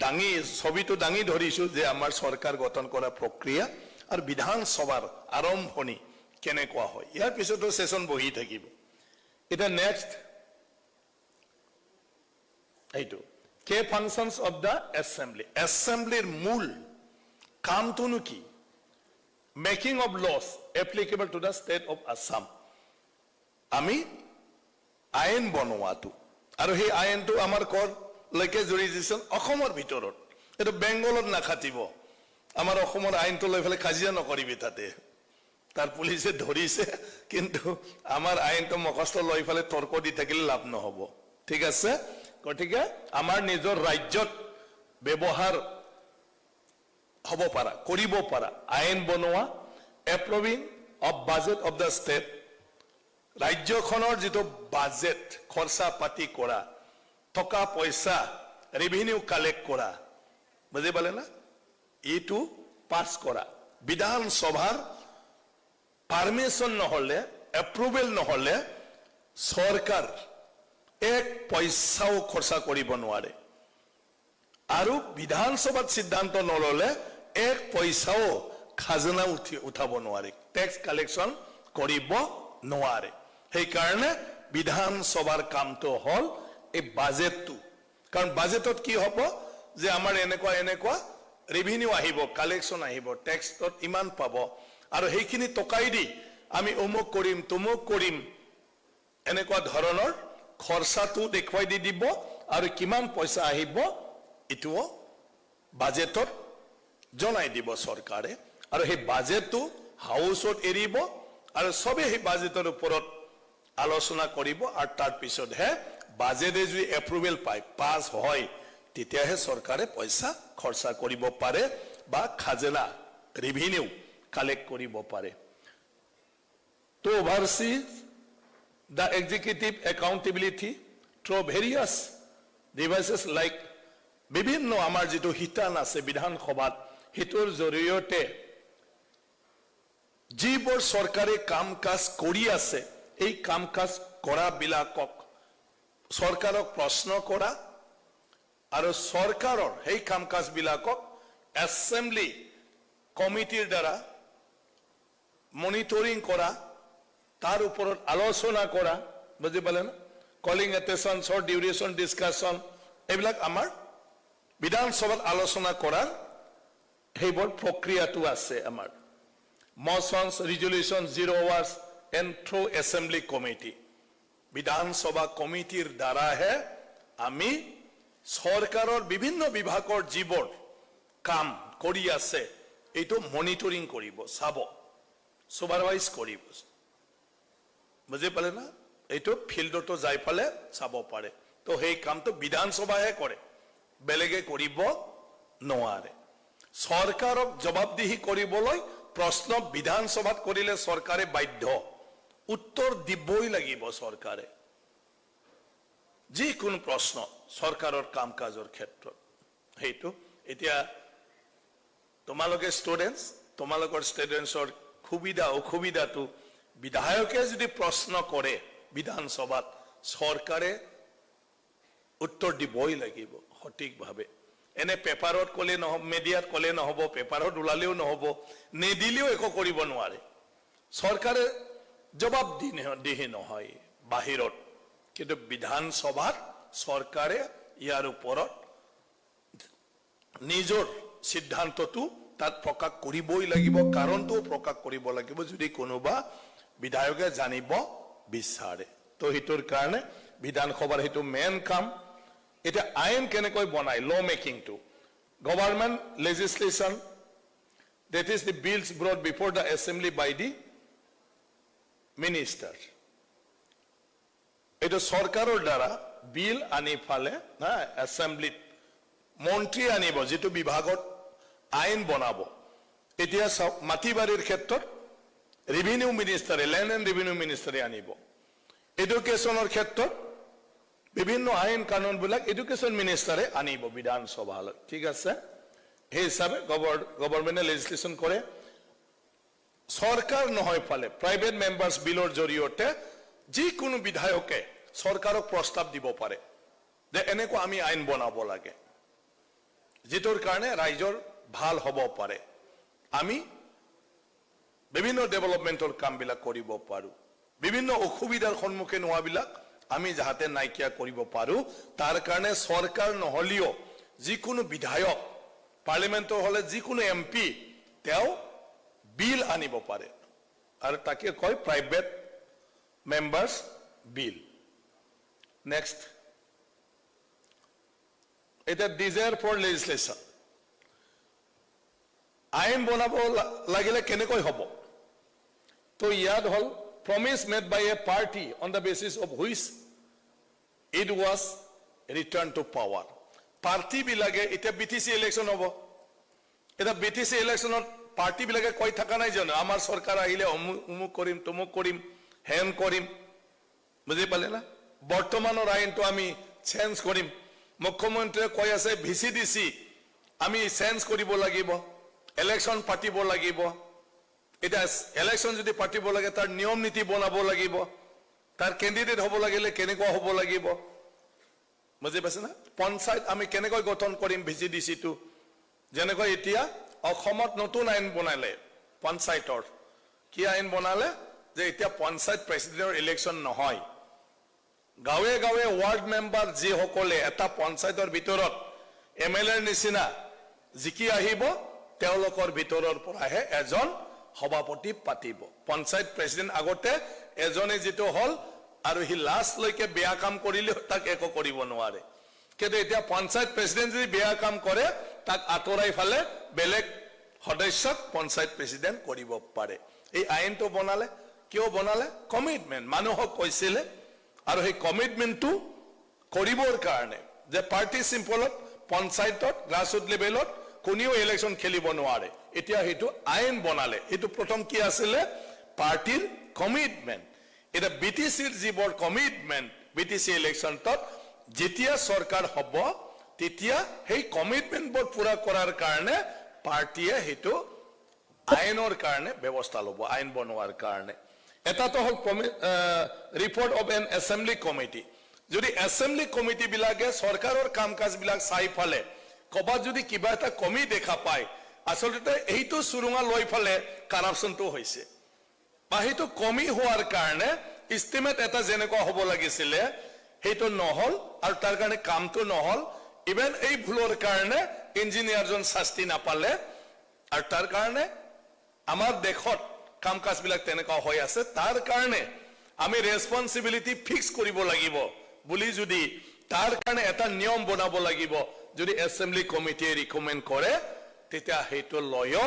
দাঙি ছবিটো দাঙি ধৰিছো যে আমাৰ সৰকাৰ গঠন কৰা প্ৰক্ৰিয়া আৰু বিধানসভাৰ আৰম্ভণি কেনেকুৱা হয় ইয়াৰ পিছতো সেশন বহি থাকিব এটা নেক্সট এইটো কে ফাংশনস অফ দা এসেম্বলি এসেম্বলিৰ মূল কামটো কি making of laws applicable to the state of Assam আমি আইন বনোৱাটো আৰু সেই আইনটো আমাৰ কৰ লৈকে জুৰিডিকশ্যন অসমৰ ভিতৰত এটা বেংগলত নাখাটিব আমাৰ অসমৰ আইনটো লৈ ফেলে কাজিয়া নকৰিবি তাতে তাৰ পুলিচে ধৰিছে কিন্তু আমাৰ আইনটো মখস্ত লৈ ফেলে তৰ্ক দি থাকিলে লাভ নহব ঠিক আছে গতিকে আমাৰ নিজৰ ৰাজ্যত ব্যৱহাৰ হ'ব পাৰা কৰিব পাৰা আইন বনোৱা approving of budget of the state ৰাজ্যখনৰ যেটো বাজেট খৰচা পাতি কৰা টকা পয়সা ৰেভিনিউ কালেক্ট কৰা বুজি পালে না এইটো পাস কৰা বিধানসভাৰ পাৰমিশন নহলে এপ্ৰুভেল নহলে সৰকাৰ এক পয়সাও খৰচা কৰিব নোৱাৰে আৰু বিধানসভাত সিদ্ধান্ত নললে এক পয়সাও খাজনা উঠাব নোৱাৰে ট্যাক্স কালেকশন কৰিব নোৱাৰে সেই কাৰণে বিধানসভাৰ কামটো হল এই বাজেটটো কাৰণ বাজেটত কি হ'ব যে আমাৰ এনেকুৱা ৰেভিনিউ আহিব কালেকশন আহিব ট্যাক্সত ইমান পাব আৰু সেইখিনি টকাই দি আমি অমুক কৰিম তুমুক কৰিম এনেকুৱা ধৰণৰ খৰচাটো দেখুৱাই দি দিব আৰু কিমান পইচা আহিব ইটো বাজেটত জনাই দিব চৰকাৰে আৰু সেই বাজেটটো হাউসত এৰিব আৰু সবে সেই বাজেটৰ ওপৰত আলোচনা কৰিব আৰু তাৰ পিছতহে বাজেটে যদি এপ্ৰুভেল পায় পাস হয় তেতিয়াহে চৰকাৰে পইচা খৰচা কৰিব পাৰে বা খাজনা ৰেভিনিউ কালেক্ট কৰিব পাৰে to oversee the executive accountability through various devices like বিভিন্ন আমাৰ যেটো হিতান আছে বিধানসভাত হিতৰ জৰিয়তে যিবোৰ চৰকাৰে কাম কাজ কৰি আছে এই কাম কাজ কৰা বিলাকক চৰকাৰক প্ৰশ্ন কৰা আৰু চৰকাৰৰ এই কাম কাজ বিলাকক এসেম্বলি কমিটিৰ দ্বাৰা মনিটৰিং কৰা তাৰ উপৰত আলোচনা কৰা বুজি পালে না কলিং এটেনশন শৰ্ট ডিউৰেশন ডিসকাশন এইবিলাক আমাৰ বিধানসভাত আলোচনা কৰাৰ হেইবৰ প্ৰক্ৰিয়াটো আছে আমাৰ motions resolution 0 hours and through assembly committee বিধানসভা কমিটিৰ দ্বাৰাহে আমি সৰকাৰৰ বিভিন্ন বিভাগৰ যিবোৰ কাম কৰি আছে এইটো মনিটৰিং কৰিব চাব সুপাৰভাইজ কৰিব বুজি পালে না এইটো ফিল্ডটো যাই পালে চাব পাৰে তো সেই কামটো বিধানসভাহে কৰে বেলেগে কৰিব নোৱাৰে সৰকাৰক জবাবদিহি কৰিবলৈ প্ৰশ্ন বিধানসভাত কৰিলে চৰকাৰে বাধ্য উত্তৰ দিবই লাগিব চৰকাৰে যিকোনো প্ৰশ্ন চৰকাৰৰ কাম কাজৰ ক্ষেত্ৰত হেতু এতিয়া তোমালোকে ষ্টুডেন্টস তোমালোকৰ ষ্টুডেন্টছৰ সুবিধা অসুবিধাটো বিধায়কে যদি প্ৰশ্ন কৰে বিধানসভাত চৰকাৰে উত্তৰ দিবই লাগিব সঠিকভাৱে এনে পেপাৰত কলে নহব মিডিয়াত কলে নহব পেপাৰত ওলালেও নহব নেদিলেও একো কৰিব নোৱাৰে চৰকাৰে জবাবদিহি নহয় বাহিৰত কিন্তু বিধানসভাত চৰকাৰে ইয়াৰ ওপৰত নিজৰ সিদ্ধান্তটো তাত প্ৰকাশ কৰিবই লাগিব কাৰণটো প্ৰকাশ কৰিব লাগিব যদি কোনোবা বিধায়কে জানিব বিচাৰে তো হিতৰ কাৰণে বিধানসভাৰ হিটো মেন কাম এটা আইন কেনেকৈ বনাই ল making to government legislation that is the bills brought before the assembly by the minister এটা সরকারের দ্বারা বিল আনি ফালে না অ্যাসেম্বলিত মন্ত্রী আনিব যেটো বিভাগত আইন বনাব এতিয়া মাটিবাড়িৰ ক্ষেত্ৰত ৰেভিনিউ মিনিষ্টাৰে ল্যান্ড এন্ড ৰেভিনিউ মিনিষ্টাৰে আনিব এডুকেশনৰ ক্ষেত্ৰত বিভিন্ন আইন কানুন বিলাক এডুকেশন মিনিষ্টাৰে আনিব বিধানসভালৈ ঠিক আছে এই হিচাপে গভৰ্নমেন্টে লেজিসলেশন কৰে সৰকাৰ নহয় ফালে প্ৰাইভেট মেম্বাৰ্স বিলৰ জৰিয়তে যিকোনো বিধায়কে সৰকাৰক প্ৰস্তাব দিব পাৰে যে এনেকৈ আমি আইন বনাব লাগে যেটোৰ কাৰণে ৰাইজৰ ভাল হ'ব পাৰে আমি বিভিন্ন ডেভেলপমেন্টৰ কাম বিলাক কৰিব পাৰো বিভিন্ন অসুবিধাৰ সন্মুখীন হোৱা বিলাক আমি যাহাতে নাইকিয়া কৰিব পাৰো তাৰ কাৰণে সৰকাৰ নহলিও যিকোনো বিধায়ক পাৰ্লিমেন্টৰ হলে যিকোনো এমপি তেও বিল আনিব পাৰে আৰু তাকে কয় প্ৰাইভেট মেম্বাৰ্স বিল নেক্সট এটা ডিজায়াৰ ফৰ লেজিসলেশন আইন বনাব লাগিলে কেনেকৈ হ'ব তো ইয়াত হল promise made by a party on the basis of which it was returned to power party bilage eta BTC election hobo eta BTC election party bilage koi thaka nai jano amar sarkar ahile umuk korim tumuk korim hen korim বুঝি পালে না বৰ্তমানৰ আইনটো আমি চেঞ্জ কৰিম মুখ্যমন্ত্ৰীয়ে কৈ আছে ভিসিডিসি আমি চেঞ্জ কৰিব লাগিব ইলেকশন পাতিব লাগিব এটা ইলেকশন যদি পাতিব লাগে তাৰ নিয়ম নীতি বনাব লাগিব তাৰ ক্যান্ডিডেট হ'ব লাগিলে কেনেকুৱা হ'ব লাগিব বুজি পাছে না পঞ্চায়ত আমি কেনেকৈ গঠন কৰিম ভিসিডিসি টো যেনেকৈ এতিয়া অসমত নতুন আইন বনালে পঞ্চায়তৰ কি আইন বনালে যে এতিয়া পঞ্চায়ত প্ৰেসিডেন্টৰ ইলেকশন নহয় গাঁৱে গাঁৱে ওয়াৰ্ড মেম্বাৰ যি সকলে এটা পঞ্চায়তৰ ভিতৰত এমএলএৰ নিচিনা জিকি আহিব তেওঁলোকৰ ভিতৰৰ পৰাহে এজন সভাপতি পাতিব পঞ্চায়ত প্ৰেসিডেন্ট আগতে এজনে যেটো হল আৰু হি লাষ্ট লৈকে বেয়া কাম কৰিলে তাক একো কৰিব নোৱাৰে কিন্তু এতিয়া পঞ্চায়ত প্ৰেসিডেন্ট যদি বেয়া কাম কৰে তাক আতৰাই ফালে বেলেগ সদস্যক পঞ্চায়ত প্ৰেসিডেন্ট কৰিব পাৰে এই আইনটো বনালে কিয় বনালে কমিটমেন্ট মানুহক কৈছিলে আৰু এই কমিটমেন্টটো কৰিবৰ কাৰণে যে পাৰ্টি সিম্পলত পঞ্চায়তত গ্ৰাসৰুট লেভেলত কোনিও ইলেকশন খেলিব নোৱাৰে এতিয়া হেতু আইন বনালে হেতু প্ৰথম কি আছিল পাৰ্টিৰ কমিটমেন্ট এটা বিটিসিৰ জীবৰ কমিটমেন্ট বিটিসি ইলেকশনত যেতিয়া সৰকাৰ হ'ব তেতিয়া সেই কমিটমেন্ট বোৰ পুৰা কৰাৰ কাৰণে পাৰ্টিয়ে হেতু আইনৰ কাৰণে ব্যৱস্থা লব আইন বনোৱাৰ কাৰণে এটা তো হল report of an assembly committee যদি অ্যাসেম্বলি কমিটি বিলাকে সরকারের কাম কাজ বিলাক চাই ফালে কবাত যদি কিবা এটা কমি দেখা পায় আসলতে এইটো সুৰুঙা লৈ ফালে কাৰাপশনটো হৈছে বা হেতু কমি হোৱাৰ কাৰণে এস্টিমেট এটা যেনেকুৱা হ'ব লাগিছিল হেতু নহল আৰু তাৰ কাৰণে কামটো নহল ইভেন এই ভুলৰ কাৰণে ইঞ্জিনিয়াৰজন শাস্তি নাপালে আৰু তাৰ কাৰণে আমাৰ দেশত কাম কাজ বিলাক তেনেকুৱা হৈ আছে তাৰ কাৰণে আমি ৰেসপন্সিবিলিটি ফিক্স কৰিব লাগিব বুলি যদি তাৰ কাৰণে এটা নিয়ম বনাব লাগিব যদি অ্যাসেম্বলি কমিটিয়ে ৰিকমেন্ড কৰে তেতিয়া হেতু লয়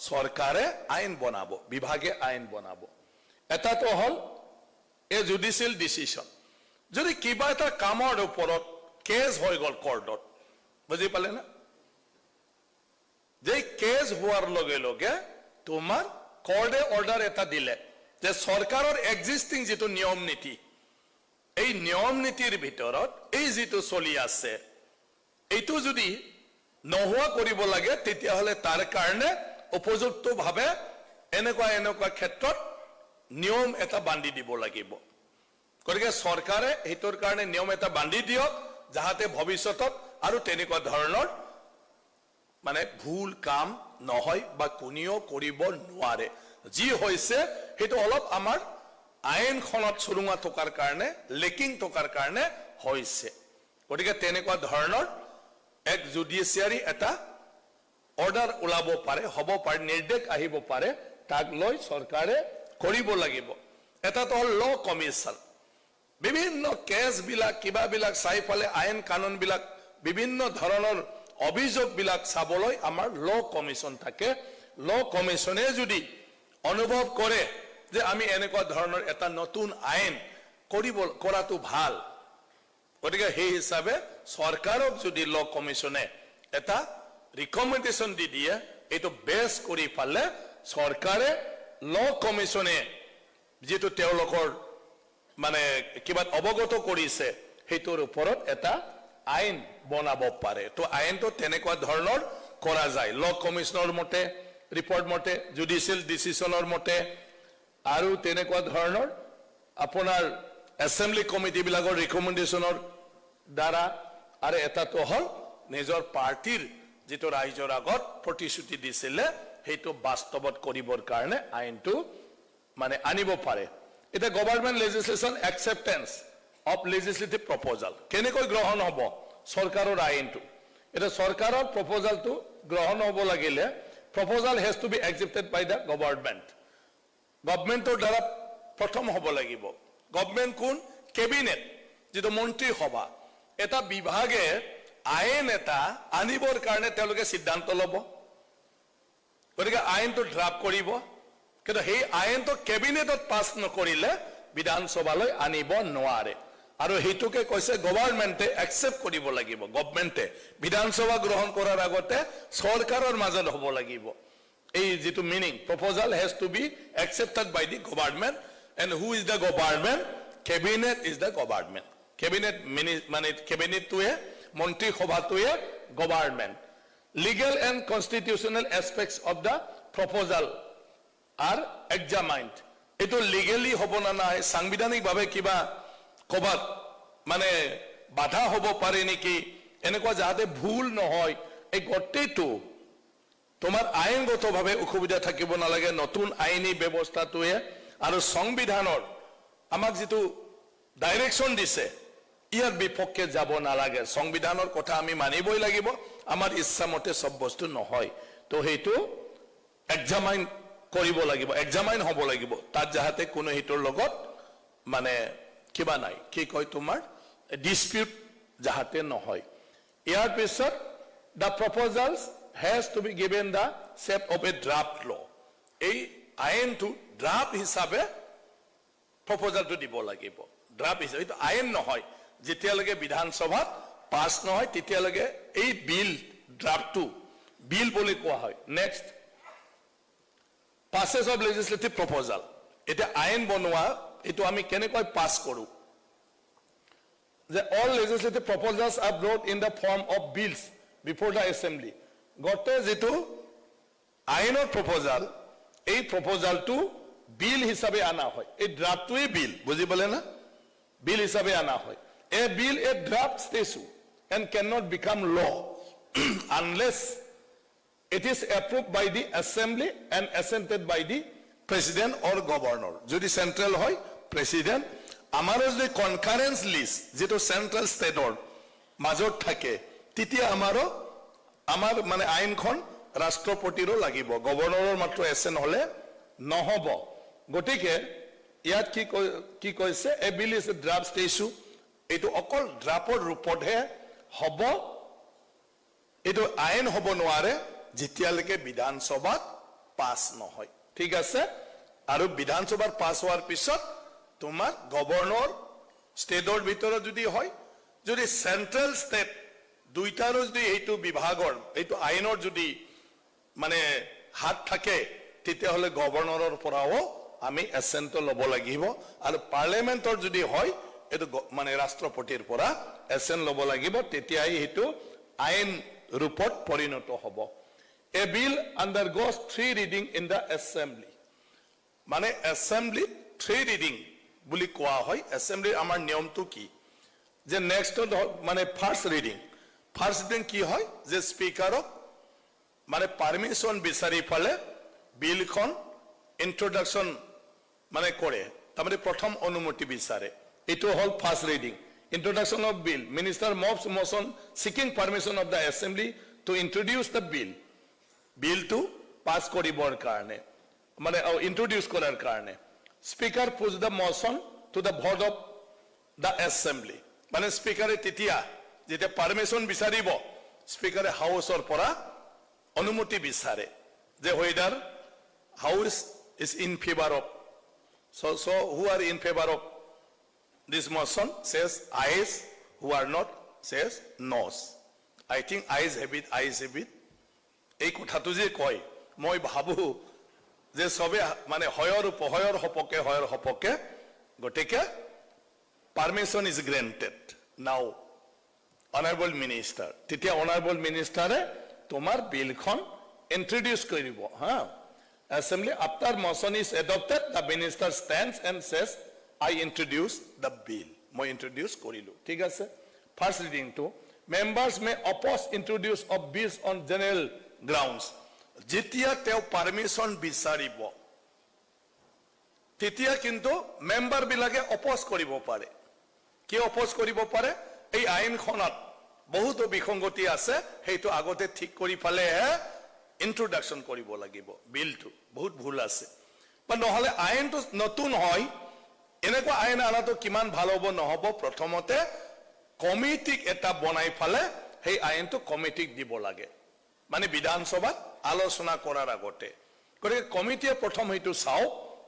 সরকারে আইন বনাব বিভাগে আইন বনাব এটা তো হল এ জুডিশিয়াল ডিসিশন যদি কিবা এটা কামৰ ওপৰত কেস হৈ গল কোৰ্টত বুজি পালে না যে কেস হোৱাৰ লগে লগে তোমাৰ কোৰ্টে অৰ্ডাৰ এটা দিলে যে সৰকাৰেৰ এক্সিস্টিং যেটো নিয়ম নীতি এই নিয়ম নীতিৰ ভিতৰত এই যেটো চলি আছে এইটো যদি নোহোৱা কৰিব লাগে তেতিয়াহলে তাৰ কাৰণে উপযুক্ত ভাৱে এনেকুৱা ক্ষেত্ৰত নিয়ম এটা বান্ধি দিব লাগিব গতিকে চৰকাৰে হেতৰ কাৰণে নিয়ম এটা বান্ধি দিয়ক যাহাতে ভৱিষ্যতত আৰু তেনেকুৱা ধৰণৰ মানে ভুল কাম নহয় বা কোনিও কৰিব নোৱাৰে যি হৈছে হেতু অলপ আমাৰ আইনখনত চুৰুঙা থকাৰ কাৰণে লেকিং থকাৰ কাৰণে হৈছে গতিকে তেনেকুৱা ধৰণৰ এক জুডিচিয়াৰী এটা অৰ্ডাৰ ওলাব পাৰে হ'ব পাৰে নিৰ্দেশ আহিব পাৰে তাক লৈ চৰকাৰে কৰিব লাগিব এটা তো ল কমিশন বিভিন্ন কেছ বিলাক কিবা বিলাক চাইফালে আইন কানুন বিলাক বিভিন্ন ধৰণৰ অভিযোগ বিলাক চাবলৈ আমাৰ ল কমিশন থাকে ল কমিশনে যদি অনুভৱ কৰে যে আমি এনেকুৱা ধৰণৰ এটা নতুন আইন কৰাটো ভাল গতিকে সেই হিচাপে চৰকাৰক যদি ল কমিশনে এটা ৰিকমেন্ডেশন দি দিয়ে এটো বেস কৰি পালে চৰকাৰে ল কমিশনে যেটো তেওঁলোকৰ মানে কিবা অৱগত কৰিছে হেতৰ ওপৰত এটা আইন বনাব পাৰে তো আইনটো তেনেকুৱা ধৰণৰ কৰা যায় ল কমিশনৰ মতে ৰিপৰ্ট মতে জুডিশিয়েল ডিসিশনৰ মতে আৰু তেনেকুৱা ধৰণৰ আপোনাৰ এসেম্বলি কমিটি বিলাকৰ ৰিকমেন্ডেশনৰ দ্বাৰা আৰু এটা তো হল নিজৰ পাৰ্টিৰ যেটো ৰাইজৰ আগত প্ৰতিশ্ৰুতি দিছিল হেতু বাস্তৱত কৰিবৰ কাৰণে আইনটো মানে আনিব পাৰে এটা গভৰ্নমেন্ট লেজিসলেশন একসেপ্টেন্স অফ লেজিসলেটিভ প্ৰপোজাল কেনেকৈ গ্ৰহণ হ'ব চৰকাৰৰ আইনটো এটা চৰকাৰৰ প্ৰপোজালটো গ্ৰহণ হ'ব লাগিলে proposal has to be accepted by the government গভৰ্নমেন্টৰ দ্বাৰা প্ৰথম হ'ব লাগিব গভৰ্নমেন্ট কোন কেবিনেট যেটো মন্ত্ৰী সভা এটা বিভাগে আইন এটা আনিবৰ কাৰণে তেওঁলোকে সিদ্ধান্ত ল'ব গতিকে আইনটো ড্ৰাফ্ট কৰিব কিন্তু সেই আইনটো কেবিনেটত পাছ নকৰিলে বিধানসভালৈ আনিব নোৱাৰে আৰু হেতুকে কৈছে গভৰ্নমেন্টে একসেপ্ট কৰিব লাগিব গভৰ্নমেন্টে বিধানসভা গ্ৰহণ কৰাৰ আগতে চৰকাৰৰ মাজত হ'ব লাগিব এই যেটো meaning proposal has to be accepted by the government and who is the government cabinet is the government cabinet মানে cabinet toye মন্ত্ৰী সভাটোৱে government legal and constitutional aspects of the proposal are examined eto legally hobo na nahi সাংবিধানিক ভাবে কিবা কবাত মানে বাধা হ'ব পাৰে নেকি এনেকুৱা যাতে ভুল নহয় এই গটেটো তোমাৰ আইনগতভাবে অসুবিধা থাকিব নালাগে নতুন আইনী ব্যৱস্থাটোৱে আৰু সংবিধানৰ আমাক যেটো ডাইৰেকশন দিছে ইয়াৰ বিপক্ষে যাব নালাগে সংবিধানৰ কথা আমি মানিবই লাগিব আমাৰ ইচ্ছা মতে সব বস্তু নহয় তো হেতু এক্সামাইন কৰিব লাগিব এক্সামাইন হ'ব লাগিব তাত যাতে কোনো হেতুৰ লগত মানে কিবা নাই কি কয় তোমাৰ ডিসপিউট যাতে নহয় ইয়াৰ পিছত the proposals has to be given the shape of a draft law এই আইন to draft হিসাবে proposal to দিব লাগিব draft হিসাবে এটা আইন নহয় যেতিয়ালৈকে বিধানসভাত পাস নহয় তেতিয়ালৈকে এই বিল draft to বিল বুলি কোৱা হয় next passes of legislative proposal এটা আইন বনোৱা এটো আমি কেনেকৈ পাস কৰো যে all legislative proposals are brought in the form of bills before the assembly গতে যেটো আইনৰ proposal এই proposal to bill হিসাবে আনা হয় এই ড্ৰাফটটোই বিল বুজি পালে না বিল হিসাবে আনা হয় a bill a draft statute and cannot become law unless it is approved by the assembly and assented by the president or governor যদি সেন্ট্রাল হয় প্রেসিডেন্ট আমাৰো যে কনকাৰেন্স লিস্ট যেটো সেন্ট্ৰাল স্টেটৰ মাজত থাকে তেতিয়া আমাৰ মানে আইনখন ৰাষ্ট্ৰপতিৰো লাগিব গভৰ্ণৰৰ মাত্ৰ এসেন হলে নহব গটিকে ইয়াত কি কৈছে a bill is a draft issue এটো অকল ড্ৰাফটৰ ৰূপতহে হ'ব এটো আইন হ'ব নোৱাৰে যেতিয়ালৈকে বিধানসভাত পাস নহয় ঠিক আছে আৰু বিধানসভাৰ পাস হোৱাৰ পিছত তোমাৰ গভৰ্ণৰ ষ্টেটৰ ভিতৰত যদি হয় যদি সেন্ট্ৰাল স্টেট দুইটাৰো যদি এইটো বিভাগৰ এইটো আইনৰ যদি মানে হাত থাকে তেতিয়া হলে গভৰ্ণৰৰ পৰাও আমি এসেন্ট ল'ব লাগিব আৰু পাৰ্লিমেন্টৰ যদি হয় এটো মানে ৰাষ্ট্ৰপতিৰ পৰা এছেন ল'ব লাগিব তেতিয়াই হেতু আইন ৰূপত পৰিণত হ'ব এ বিল আন্ডাৰগোজ 3 ৰিডিং ইন দা এছেম্বলি মানে এছেম্বলি 3 ৰিডিং বুলি কোৱা হয় এছেম্বলি আমাৰ নিয়মটো কি যে নেক্সট মানে ফাৰ্স্ট ৰিডিং কি হয় যে স্পিকাৰক মানে পাৰমিশন বিচাৰি ফালে বিলখন ইন্ট্ৰোডাকশন মানে কৰে তাৰমানে প্ৰথম অনুমতি বিচাৰে এটো হল first reading introduction of bill minister moves motion seeking permission of the assembly to introduce the bill to pass কৰিবৰ কাৰণে মানে introduce কৰাৰ কাৰণে speaker puts the motion to the vote of the assembly মানে স্পিকাৰে তেতিয়া যেতিয়া পাৰমিশন বিচাৰিব স্পিকাৰে হাউসৰ পৰা অনুমতি বিচাৰে যে whether house is in favor of so who are in favor of this motion says ayes who are not says noes I think ayes have it এই কথাটো যে কয় মই ভাবো যে সবে মানে হয়ৰ হপকে গটেকে permission is granted now honorable minister তেতিয়া honorable minister তোমার বিলখন introduce কৰিব হা assembly after motion is adopted the minister stands and says I introduce the bill মই introduce কৰিলো ঠিক আছে first reading to members may oppose introduce of bills on general grounds যেতিয়া তেও permission বিচাৰিব তেতিয়া কিন্তু মেম্বাৰ বিলাকে অপোজ কৰিব পাৰে কি অপোজ কৰিব পাৰে এই আইনখনত বহুত বিসংগতি আছে হেতু আগতে ঠিক কৰি ফালে ইন্ট্ৰোডাকশন কৰিব লাগিব বিলটো বহুত ভুল আছে বা নহলে আইনটো নতুন হয় এনেকুৱা আইন আনাটো কিমান ভাল হ'ব নহব প্ৰথমতে কমিটিক এটা বনাই ফালে সেই আইনটো কমিটিক দিব লাগে মানে বিধানসভাত আলোচনা কৰাৰ আগতে গতিকে কমিটিয়ে প্ৰথম হেতু চাও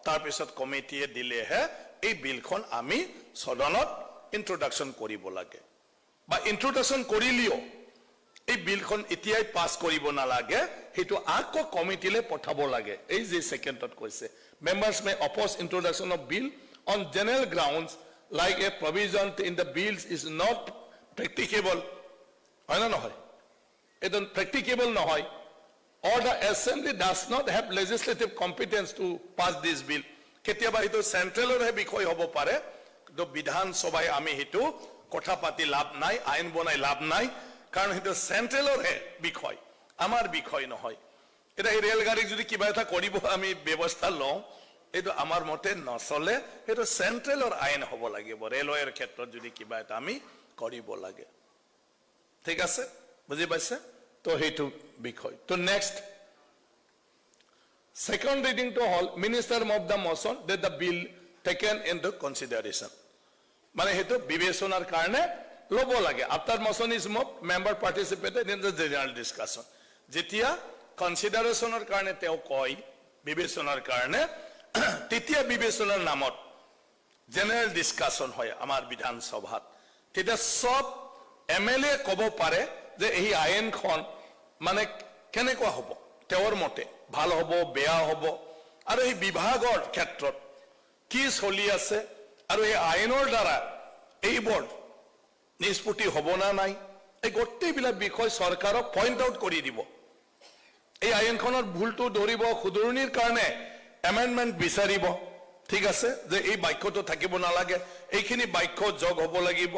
তাৰ পিছত কমিটিয়ে দিলেহে এই বিলখন আমি সদনত ইন্ট্ৰোডাকশন কৰিব লাগে বা ইন্ট্ৰোডাকশন কৰিলিও এই বিলখন এতিয়াই পাস কৰিব নালাগে হেতু আকৌ কমিটিলে পঠাব লাগে এই যে সেকেন্ডত কৈছে members may oppose introduction of bill on general grounds like a provision in the bills is not practicable হয় না নহয় এটা practicable নহয় or the assembly does not have legislative competence to pass this bill কেতিয়াবা হেতু সেন্ট্ৰালৰ বিষয় হ'ব পাৰে তো বিধান সভায় আমি হেতু কথা পাতি লাভ নাই আইন বনাই লাভ নাই কারণ হেতু সেন্ট্ৰালৰ বিষয় আমাৰ বিষয় নহয় এটা এই ৰেলগাড়ী যদি কিবা এটা কৰিব আমি ব্যৱস্থা লওঁ এটো আমাৰ মতে নচলে এটো সেন্ট্ৰালৰ আইন হ'ব লাগিব ৰেলৱেৰ ক্ষেত্ৰত যদি কিবা এটা আমি কৰিব লাগে ঠিক আছে বুজি পাইছে তো হেতু বিষয় তো next second reading to all minister of the motion that the bill taken into consideration মানে হেতু বিবেচনাৰ কাৰণে লব লাগে after motion is moved member participated in the general discussion যেতিয়া কনসিডাৰেশনৰ কাৰণে তেও কয় বিবেচনাৰ কাৰণে তেতিয়া বিবেচনাৰ নামত জেনাৰেল ডিসকাশন হয় আমাৰ বিধানসভাত তেতিয়া সব এমএলএ কব পাৰে যে এই আইনখন মানে কেনেকুৱা হ'ব তেওঁৰ মতে ভাল হ'ব বেয়া হ'ব আৰু এই বিভাগৰ ক্ষেত্ৰত কি চলি আছে আৰু এই আইনৰ দ্বাৰা এইবোৰ নিষ্পত্তি হ'ব না নাই এই গোটেইবিলাক বিষয় চৰকাৰক পইণ্ট আউট কৰি দিব এই আইনখনৰ ভুলটো ধৰিব খুদুৰণিৰ কাৰণে এমেন্ডমেন্ট বিচাৰিব ঠিক আছে যে এই বাক্যটো থাকিব নালাগে এইখিনি বাক্য যোগ হ'ব লাগিব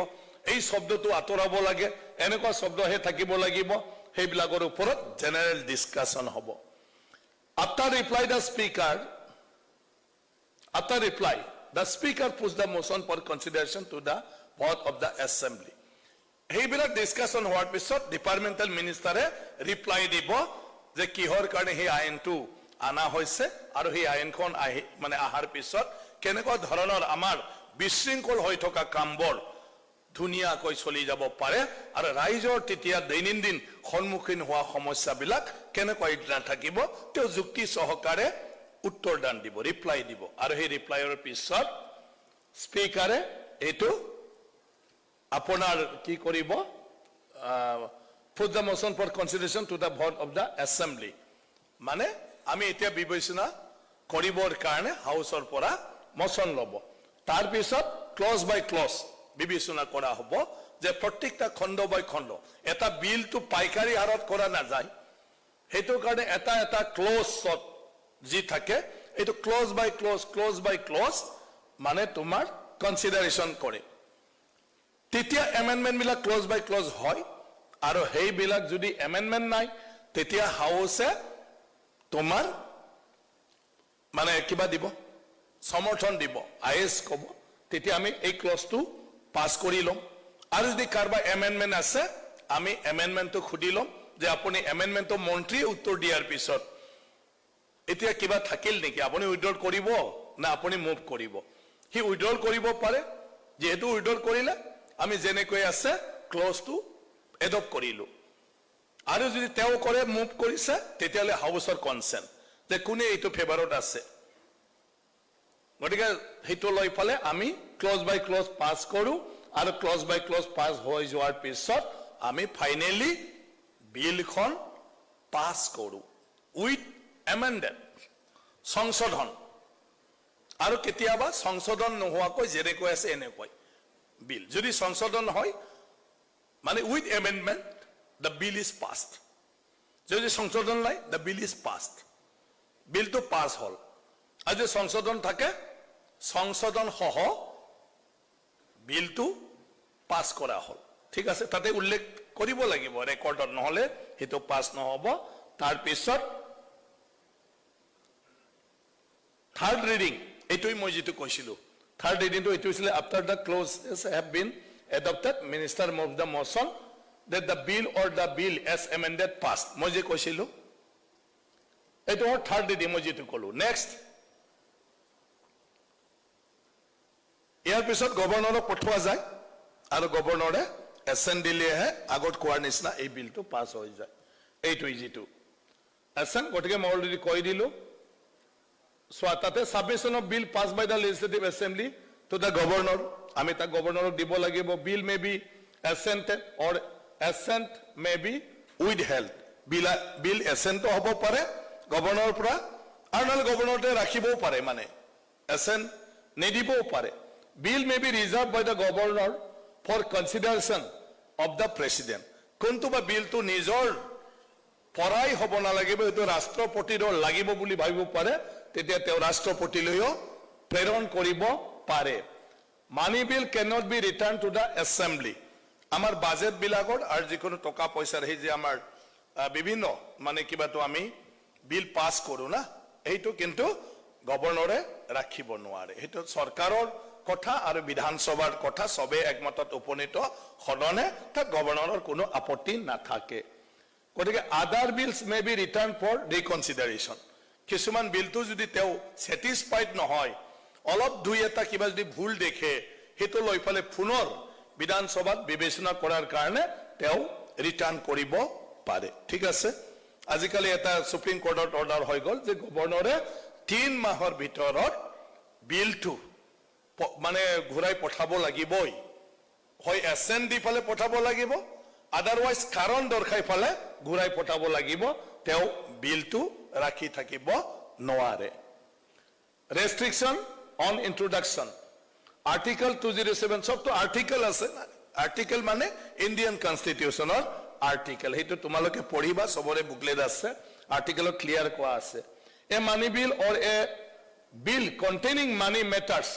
এই শব্দটো আতৰাব লাগে এনেকুৱা শব্দহে থাকিব লাগিব সেইবিলাকৰ ওপৰত জেনাৰেল ডিসকাশন হ'ব after reply the speaker puts the motion for consideration to the vote of the assembly heibilak discussion hoar pisot departmental minister reply দিব যে কিহৰ কাৰণে হে আইনটো আনা হৈছে আৰু হে আইনখন মানে আহাৰ পিছত কেনেকুৱা ধৰণৰ আমাৰ বিশৃংখল হৈ থকা কামবোৰ ধুনিয়াকৈ চলি যাব পাৰে আৰু ৰাইজৰ তেতিয়া দৈনন্দিন সন্মুখীন হোৱা সমস্যাবিলাক কেনেকৈ নাথাকিব তেও যুক্তি সহকাৰে উত্তৰ দান দিব ৰিপ্লাই দিব আৰু সেই ৰিপ্লাইৰ পিছত স্পিকাৰে এটো আপোনাৰ কি কৰিব put the motion for consideration to the vote of the assembly মানে আমি এতিয়া বিবেচনা কৰিবৰ কাৰণে হাউসৰ পৰা মোশন লব তাৰ পিছত ক্লজ বাই ক্লজ বিবেচনা কৰা হ'ব যে প্ৰত্যেকটা খণ্ড বাই খণ্ড এটা বিলটো পাইকাৰী হাৰত কৰা নাযায় হেতু কাৰণে এটা ক্লজত যি থাকে এটো ক্লজ বাই ক্লজ মানে তোমাৰ কনসিডাৰেশন কৰে তেতিয়া এমেন্ডমেন্ট বিলাক ক্লজ বাই ক্লজ হয় আৰু হেই বিলাক যদি এমেন্ডমেন্ট নাই তেতিয়া হাউসে তোমাৰ মানে কিবা দিব সমৰ্থন দিব আইএস কব তেতিয়া আমি এই ক্লজটো পাস কৰি লম আৰু যদি কাৰবা এমেন্ডমেন্ট আছে আমি এমেন্ডমেন্টটো খুদি লম যে আপুনি এমেন্ডমেন্টটো মন্ত্ৰী উত্তৰ দিয়াৰ পিছত এতিয়া কিবা থাকিল নেকি আপুনি উইথড্ৰ কৰিব না আপুনি মুভ কৰিব হি উইথড্ৰ কৰিব পাৰে যেহেতু উইথড্ৰ কৰিলে আমি যেনেকৈ আছে ক্লজটো এডপ্ট কৰিলো আৰু যদি তেও কৰে মুভ কৰিছে তেতিয়ালে হাউসৰ কনসেন্ট যে কোনে এইটো ফেভাৰত আছে গটিকে হেতু লৈ পালে আমি ক্লজ বাই ক্লজ পাস কৰো আৰু ক্লজ বাই ক্লজ পাস হৈ যোৱাৰ পিছত আমি ফাইনালি বিলখন পাস কৰো উইথ এমেন্ডেড সংশোধন আৰু কেতিয়াবা সংশোধন নোহোৱাকৈ যেনেকৈ আছে এনেকৈ বিল যদি সংশোধন হয় মানে with amendment the bill is passed যদি সংশোধন নাই the bill is passed বিল তো পাস হল আজি সংশোধন থাকে সংশোধন সহ বিল তো পাস কৰা হল ঠিক আছে তাতে উল্লেখ কৰিব লাগিব ৰেকৰ্ডত নহলে হেতু পাস নহব তাৰ পিছত থাৰ্ড ৰিডিং এটোই মই যেটো কৈছিলো থাৰ্ড ৰিডিং তো এটো ছিল after the clauses have been adopted minister moved the motion that the bill or the bill as amended passed মই যে কৈছিলো এটো থাৰ্ড ৰিডিং মই যেটো কলো নেক্সট ইয়াৰ পিছত গভৰ্ণৰক পঠোৱা যায় আৰু গভৰ্ণৰে এসেন্ট দিলেহে আগত কোৱাৰ নিচিনা এই বিলটো পাস হৈ যায় এইটোই যেটো এসেন্ট গটিকে মই অলৰেডি কৈ দিলো তাতে submission of bill passed by the legislative assembly to the governor আমি তা গভৰ্ণৰক দিব লাগিব bill may be assented or assent may be withheld bill assent হ'ব পাৰে গভৰ্ণৰৰ পৰা আৰু গভৰ্ণৰতে ৰাখিবও পাৰে মানে assent নিদিবও পাৰে bill may be reserved by the governor for consideration of the president কোনটো বা বিলটো নিজৰ পৰাই হ'ব না লাগিব এটো ৰাষ্ট্ৰপতিৰ লাগিব বুলি ভাবিব পাৰে তেতিয়া তেওঁ ৰাষ্ট্ৰপতিলৈও প্ৰেৰণ কৰিব পাৰে money bill cannot be returned to the assembly আমাৰ বাজেট বিলাকৰ আৰু যিকোনো টকা পইচা ৰহি যে আমাৰ বিভিন্ন মানে কিবা তো আমি বিল পাস কৰো না এইটো কিন্তু গভৰ্ণৰে ৰাখিব নোৱাৰে এইটো চৰকাৰৰ কথা আৰু বিধানসভাৰ কথা সবে একমতত উপনীত সদনে তা গভৰ্ণৰৰ কোনো আপত্তি নাথাকে গতিকে আদাৰ বিলস মে বি ৰিটাৰ্ন ফৰ ৰিকনসিডাৰেশন কিছুমান বিলটো যদি তেও স্যাটিসফাইড নহয় অলপ দুই এটা কিবা যদি ভুল দেখে হেতু লৈ পালে পুনৰ বিধানসভাত বিবেচনা কৰাৰ কাৰণে তেও ৰিটাৰ্ন কৰিব পাৰে ঠিক আছে আজিকালি এটা সুপ্ৰিম কোৰ্টৰ অৰ্ডাৰ হৈ গল যে গভৰ্ণৰে 3 মাহৰ ভিতৰত বিলটো মানে ঘুৰাই পঠাব লাগিবই হয় এসেন্ট দি পালে পঠাব লাগিব আদাৰৱাইজ কাৰণ দৰখাই পালে ঘুৰাই পঠাব লাগিব তেও বিলটো ৰাখি থাকিব নোৱাৰে restriction on introduction article 207 সব তো আৰ্টিকেল আছে না আৰ্টিকেল মানে ইন্ডিয়ান কনস্টিটিউশনৰ আৰ্টিকেল হেতু তোমালোকে পঢ়িবা সবৰে বুকলেট আছে আৰ্টিকেলত ক্লিয়াৰ কোৱা আছে a money bill or a bill containing money matters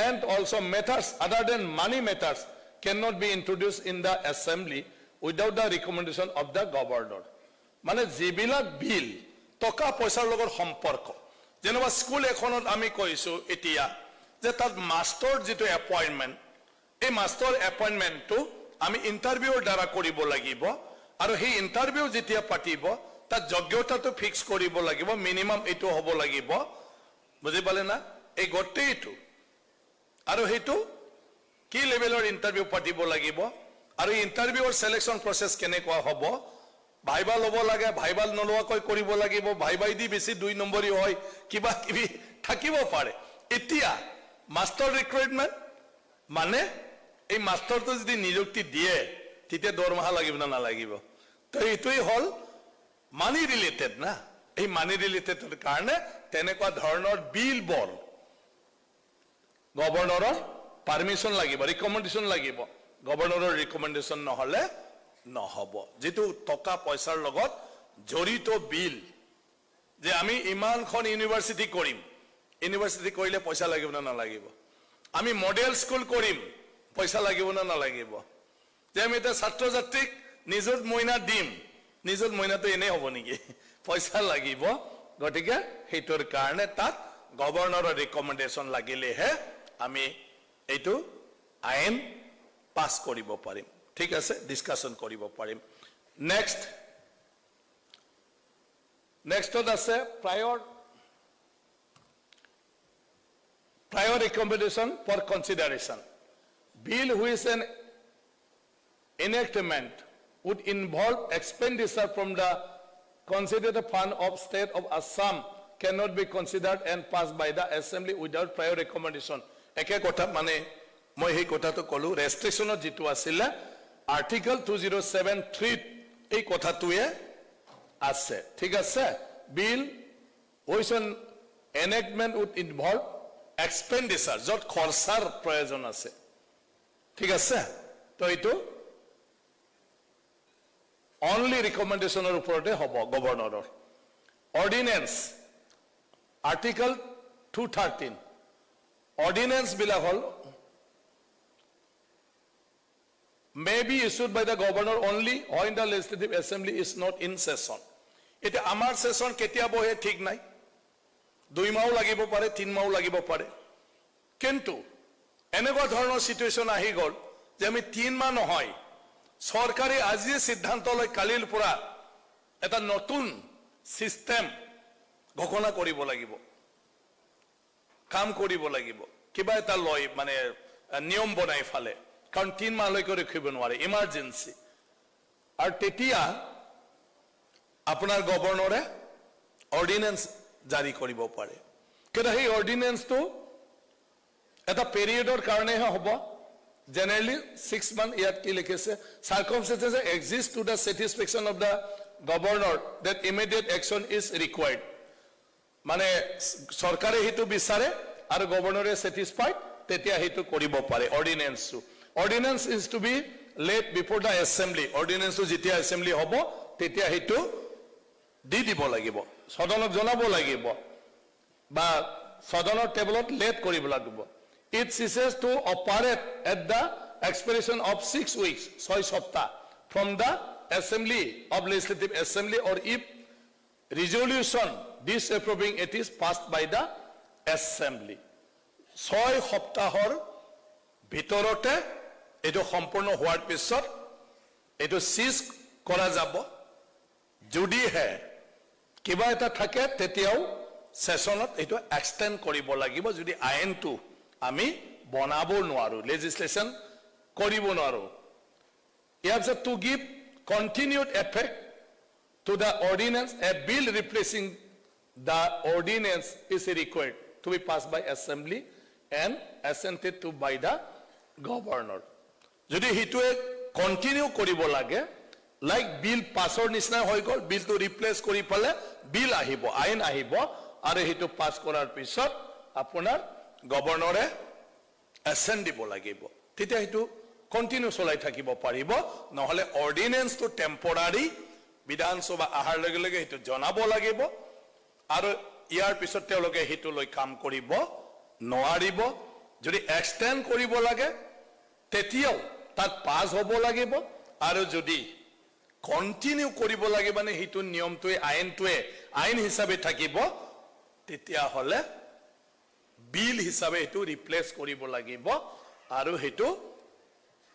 and also matters other than money matters cannot be introduced in the assembly without the recommendation of the governor মানে যিবিলাক বিল টকা পইচাৰ লগত সম্পৰ্ক যেনেবা স্কুল এখনত আমি কৈছো এতিয়া যে তাত মাস্টাৰ যেটো এপয়েন্টমেন্ট এই মাস্টাৰ এপয়েন্টমেন্টটো আমি ইন্টাৰভিউৰ দ্বাৰা কৰিব লাগিব আৰু সেই ইন্টাৰভিউ যেতিয়া পাতিব তাত যোগ্যতাটো ফিক্স কৰিব লাগিব মিনিমাম এটো হ'ব লাগিব বুজি পালে না এই গটেইটো আৰু হেতু কি লেভেলৰ ইন্টাৰভিউ পাতিব লাগিব আৰু ইন্টাৰভিউৰ সিলেকশন প্ৰসেস কেনেকুৱা হ'ব ভাইবা লব লাগে ভাইবা নলোৱাকৈ কৰিব লাগিব ভাইবাই দি বেছি 2 নম্বৰী হয় কিবা কিবি থাকিব পাৰে এতিয়া মাস্টাৰ ৰিক্ৰুটমেন্ট মানে এই মাস্টাৰটো যদি নিযুক্তি দিয়ে তেতিয়া দৰমহা লাগিব না নালাগিব তো এইটোই হল মানি ৰিলেটেড না এই মানি ৰিলেটেডৰ কাৰণে তেনেকুৱা ধৰণৰ বিল বল গভৰ্ণৰৰ পাৰমিশন লাগিব ৰিকমেন্ডেশন লাগিব গভৰ্নৰৰ ৰিকমেন্ডেশন নহলে নহব যেটো টকা পয়সাৰ লগত জড়িত বিল যে আমি ইমানখন ইউনিভাৰ্সিটি কৰিম ইউনিভাৰ্সিটি কৰিলে পয়সা লাগিব না নালাগিব আমি মডেল স্কুল কৰিম পয়সা লাগিব না নালাগিব যে আমি এটা ছাত্ৰ ছাত্ৰীক নিজত মইনা দিম নিজত মইনাটো এনে হ'ব নেকি পয়সা লাগিব গটিকে হেইটোৰ কাৰণে তাত গভৰ্নৰৰ ৰিকমেন্ডেশন লাগিলেহে আমি এইটো আইন পাস কৰিব পাৰিম ঠিক আছে ডিসকাশন কৰিব পাৰিম নেক্সটত আছে prior recommendation for consideration bill which an enactment would involve expenditure from the considered fund of state of Assam cannot be considered and passed by the assembly without prior recommendation eke kotha mane moi hei kotha to kolu restriction jitu asile article 2073 ei kotha tuye ase thik ase bill which an enactment would involve expenditure jot khorsar proyojon ase thik ase to etu only recommendation or uporote hobo governor ordinance article 213 ordinance bila hol may be issued by the governor only when the legislative assembly is not in session eta amar session ketia bohe thik nai 2 মাহ লাগিব পারে 3 মাহ লাগিব পারে কিন্তু এনেকুৱা ধৰণৰ সিচুৱেচন আহি গল যে আমি 3 মাহ নহয় সৰকাৰে আজি সিদ্ধান্ত লয় কালিৰ পৰা এটা নতুন সিস্টেম ঘোষণা কৰিব লাগিব কাম কৰিব লাগিব কিবা এটা লয় মানে নিয়ম বনাই ফালে কাৰণ 3 মাহ লৈকে ৰখিব নোৱাৰে ইমাৰ্জেন্সি আৰু তেতিয়া আপোনাৰ গভৰ্নৰে অৰ্ডিনেন্স জাৰি কৰিব পাৰে কিন্তু এই অৰ্ডিনেন্সটো এটা পিৰিয়ডৰ কাৰণেহে হ'ব generally 6 months ইয়াত কি লিখিছে circumstances exist to the satisfaction of the governor that immediate action is required মানে সরকারে হিতু বিচাৰে আৰু গভৰ্নৰে satisfied তেতিয়া হিতু কৰিব পাৰে ordinance is to be laid before the assembly ordinance to যেতিয়া assembly হ'ব তেতিয়া হিতু দি দিব লাগিব সদনক জনাব লাগিব বা সদনৰ টেবুলত লেট কৰিব লাগিব it ceases to operate at the expiration of 6 weeks 6 সপ্তাহ from the assembly of legislative assembly or if resolution disapproving it is passed by the assembly 6 সপ্তাহৰ ভিতৰতে এটো সম্পূৰ্ণ হোৱাৰ পিছত এটো সিজ কৰা যাব যদি হে কিবা এটা থাকে তেতিয়াও সেশনত এটো এক্সটেন্ড কৰিব লাগিব যদি আইনটো আমি বনাব নোৱাৰো লেজিসলেশন কৰিব নোৱাৰো ইয়াৰ to give continued effect to the ordinance a bill replacing the ordinance is required to be passed by assembly and assented to by the governor যদি হিটোৱে কন্টিনিউ কৰিব লাগে লাইক বিল পাছৰ নিচিনা হৈ গল বিল to replace কৰি পালে বিল আহিব আইন আহিব আৰু হিটো পাস কৰাৰ পিছত আপোনাৰ গভৰ্নৰে assent দিব লাগিব তেতিয়া হিটো কন্টিনিউ চলাই থাকিব পাৰিব নহলে অৰ্ডিনেন্স to টেম্পৰাৰী বিধানসভা আহাৰ লগে লগে হিটো জনাব লাগিব আৰু ইয়াৰ পিছত তেওঁলোকে হিটো লৈ কাম কৰিব নোৱাৰিব যদি এক্সটেন্ড কৰিব লাগে তেতিয়াও তাত পাস হ'ব লাগিব আৰু যদি কন্টিনিউ কৰিব লাগে মানে হিটো নিয়মটোৱে আইন হিচাপে থাকিব তেতিয়া হলে বিল হিচাপে এটো ৰিপ্লেস কৰিব লাগিব আৰু হেতু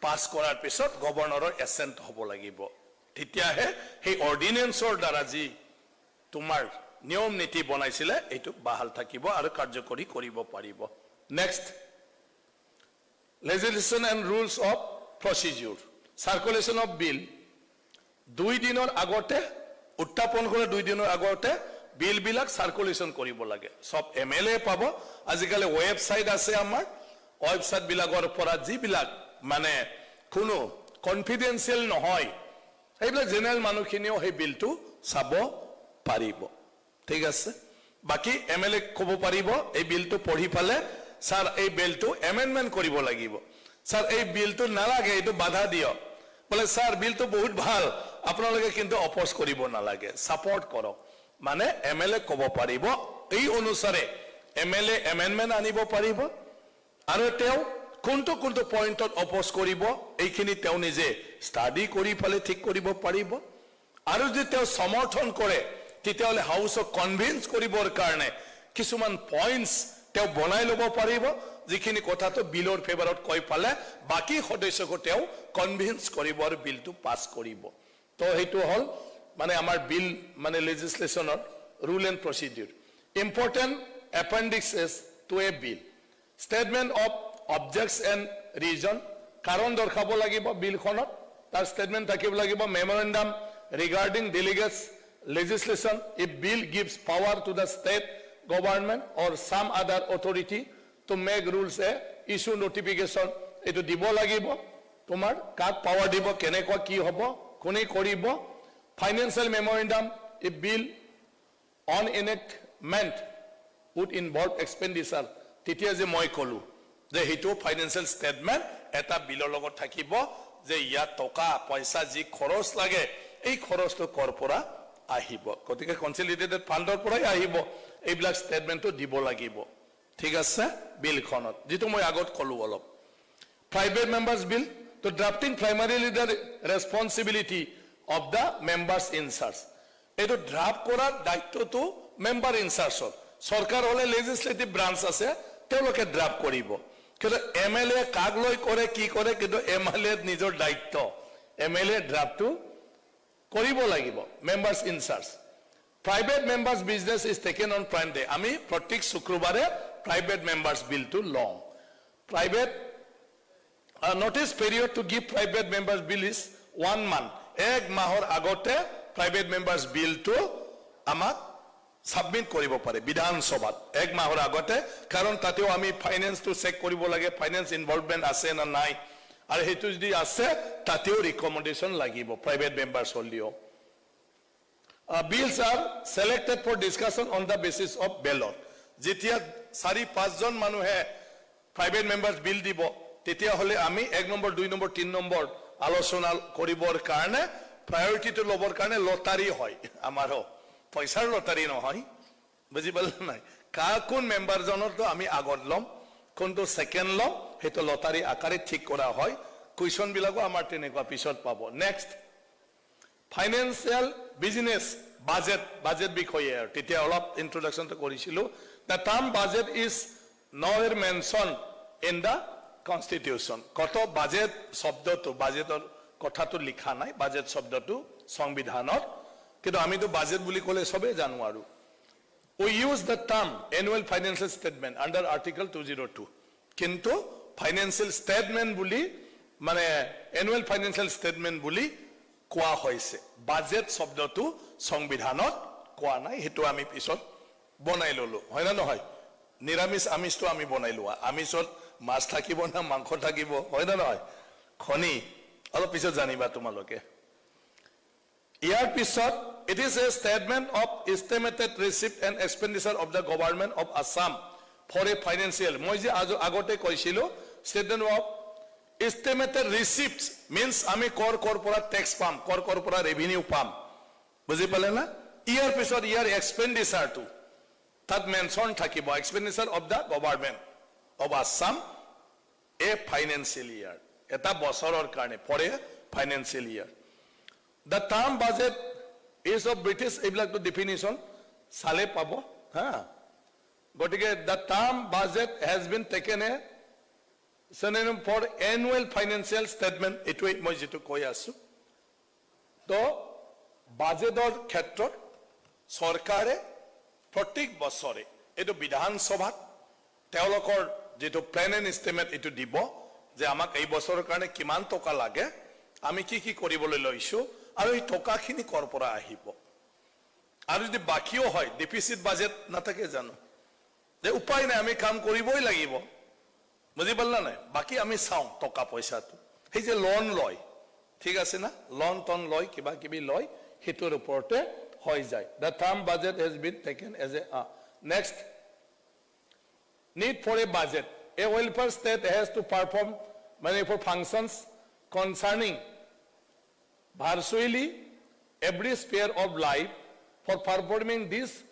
পাস কৰাৰ পিছত গভৰ্নৰৰ এসেন্ট হ'ব লাগিব তেতিয়াহে সেই অৰ্ডিনেন্সৰ দ্বাৰা যি তোমাৰ নিয়ম নীতি বনাইছিলে এটো বাহাল থাকিব আৰু কাৰ্যকৰী কৰিব পাৰিব next legislation and rules of procedure circulation of bill 2 দিনৰ আগতে উত্থাপন কৰে 2 দিনৰ আগতে বিল বিলাক সাৰ্কুলেশন কৰিব লাগে সব এমএলএ পাব আজিকালি ওয়েবসাইট আছে আমাৰ ওয়েবসাইট বিলাকৰ পৰা যি বিলাক মানে কোনো কনফিডেন্সিয়াল নহয় সেইবিলাক জেনাৰেল মানুহখিনিও সেই বিলটো চাব পাৰিব ঠিক আছে বাকি এমএলএ ক'ব পাৰিব এই বিলটো পঢ়ি পালে স্যাৰ এই বিলটো এমেন্ডমেন্ট কৰিব লাগিব স্যাৰ এই বিলটো নালাগে এইটো বাধা দিয় বলে স্যাৰ বিলটো বহুত ভাল আপোনালোকে কিন্তু অপোজ কৰিব নালাগে সাপোৰ্ট কৰক মানে এমএলএ ক'ব পাৰিব এই অনুসাৰে এমএলএ এমেন্ডমেন্ট আনিব পাৰিব আৰু তেও কোনটো পয়েন্টত অপোজ কৰিব এইখিনি তেও নিজে স্টাডি কৰি ফলে ঠিক কৰিব পাৰিব আৰু যদি তেও সমৰ্থন কৰে তেতিয়াহলে হাউসক কনভিন্স কৰিবৰ কাৰণে কিছুমান পয়েন্টস তেও বনাই ল'ব পাৰিব যিখিনি কথাটো বিলৰ ফেভাৰত কৈ পালে বাকি সদস্যকো তেও কনভিন্স কৰিব আৰু বিলটো পাস কৰিব তো হেতু হল মানে আমাৰ বিল মানে লেজিসলেশনৰ rule and procedure important appendixes to a bill statement of objects and reason কাৰণ দৰ্শাব লাগিব বিলখনত তাৰ statement থাকিব লাগিব memorandum regarding delegates legislation if bill gives power to the state government or some other authority to make rules a issue notification এটো দিব লাগিব তোমাৰ কাক পাৱাৰ দিব কেনেকুৱা কি হ'ব কোনে কৰিব financial memorandum if bill on enactment would involve expenditure তেতিয়া যে মই কলো যে হেতু ফাইনান্সিয়াল স্টেটমেন্ট এটা বিলৰ লগত থাকিব যে ইয়া টকা পয়সা যি খৰচ লাগে এই খৰচটো কৰপৰা আহিব গতিকে কনসলিডেটেড ফান্ডৰ পৰাই আহিব এইবিলাক স্টেটমেন্টটো দিব লাগিব ঠিক আছে বিলখনত যেটো মই আগত কলো অলপ private members bill to drafting primarily the responsibility of the members in charge এটো ড্রাফট কৰাৰ দায়িত্বটো মেম্বাৰ ইন চাৰ্জৰ সৰকাৰ হলে লেজিসলেটিভ ব্ৰাঞ্চ আছে তেওঁলোকে ড্ৰাফট কৰিব কিন্তু এমএলএ কাক লৈ কৰে কি কৰে কিন্তু এমএলএ নিজৰ দায়িত্ব এমএলএ ড্ৰাফটটো কৰিব লাগিব members in charge private members business is taken on prime day আমি প্ৰত্যেক শুক্ৰবাৰে প্ৰাইভেট মেম্বাৰ্স বিলটো লওঁ private notice period to give private members bill is 1 month এক মাহৰ আগতে প্ৰাইভেট মেম্বাৰ্স বিলটো আমাক সাবমিট কৰিব পাৰে বিধানসভাত এক মাহৰ আগতে কাৰণ তাতেও আমি ফাইনান্সটো চেক কৰিব লাগে ফাইনান্স ইনভলভমেন্ট আছে না নাই আৰু হেতু যদি আছে তাতেও ৰিকমেন্ডেশন লাগিব private মেম্বাৰ্স হলিও bills are selected for discussion on the basis of ballot যেতিয়া 4-5 জন মানুহে প্ৰাইভেট মেম্বাৰ্স বিল দিব তেতিয়া হলে আমি 1 নম্বৰ 2 নম্বৰ 3 নম্বৰ আলোচনা কৰিবৰ কাৰণে প্ৰায়োৰিটিটো লবৰ কাৰণে লটাৰী হয় আমাৰো পয়সাৰ লটাৰী নহয় বুজি পালে নাই কোন মেম্বাৰ জনৰটো আমি আগত লম কোনটো সেকেন্ড লম হেতু লটাৰী আকাৰে ঠিক কৰা হয় কুৱেশ্যন বিলাকো আমাৰ তেনেকুৱা পিছত পাব নেক্সট ফাইনান্সিয়াল বিজনেস বাজেট বিষয়ে তেতিয়া অলপ ইন্ট্ৰোডাকশনটো কৰিছিলো the term budget is nowhere mentioned in the constitution কত বাজেট শব্দটো বাজেটৰ কথাটো লিখা নাই বাজেট শব্দটো সংবিধানত কিন্তু আমি তো বাজেট বুলি কলে সবে জানো আৰু we use the term annual financial statement under article 202 কিন্তু financial statement বুলি মানে annual financial statement বুলি কোৱা হৈছে বাজেট শব্দটো সংবিধানত কোৱা নাই হেতু আমি পিছত বনাই ললো হয় না নহয় নিৰামিষ আমিষটো আমি বনাই লোৱা আমিষত মাছ থাকিব না মাংস থাকিব হয় না নহয় খনি অলপ পিছত জানিবা তোমালোকে ইয়াৰ পিছত it is a statement of estimated receipt and expenditure of the government of Assam for a financial মই যে আগতে কৈছিলো statement of estimated receipts means আমি কৰ পৰা tax পাম কৰ পৰা revenue পাম বুজি পালে না ইয়াৰ পিছত ইয়াৰ expenditure to তাত মেনশন থাকিব expenditure of the government of Assam a financial year এটা বছৰৰ কাৰণে for a financial year the term budget is of British এইবিলাক তো definition সালে পাব হ্যাঁ গটিকে the term budget has been taken a synonym for annual financial statement এটো মই যেটো কৈ আছো তো বাজেটৰ ক্ষেত্ৰত সৰকাৰে প্ৰত্যেক বছৰে এটো বিধানসভাত তেওঁলোকৰ যেটো প্ল্যান এণ্ড এস্টিমেট এটো দিব যে আমাক এই বছৰৰ কাৰণে কিমান টকা লাগে আমি কি কৰিবলৈ লৈছো আৰু এই টকাখিনি কৰ পৰা আহিব আৰু যদি বাকিও হয় ডেফিসিট বাজেট নাথাকে জানো যে উপায় নাই আমি কাম কৰিবই লাগিব বুজি পালা নাই বাকি আমি চাও টকা পয়সাটো সেই যে লোন লয় ঠিক আছে না লোন টন লয় কিবা কিবি লয় হেতুৰ ওপৰতে হৈ যায় the term budget has been taken as a next need for a budget. A welfare state has to perform many for functions concerning virtually every sphere of life. For performing these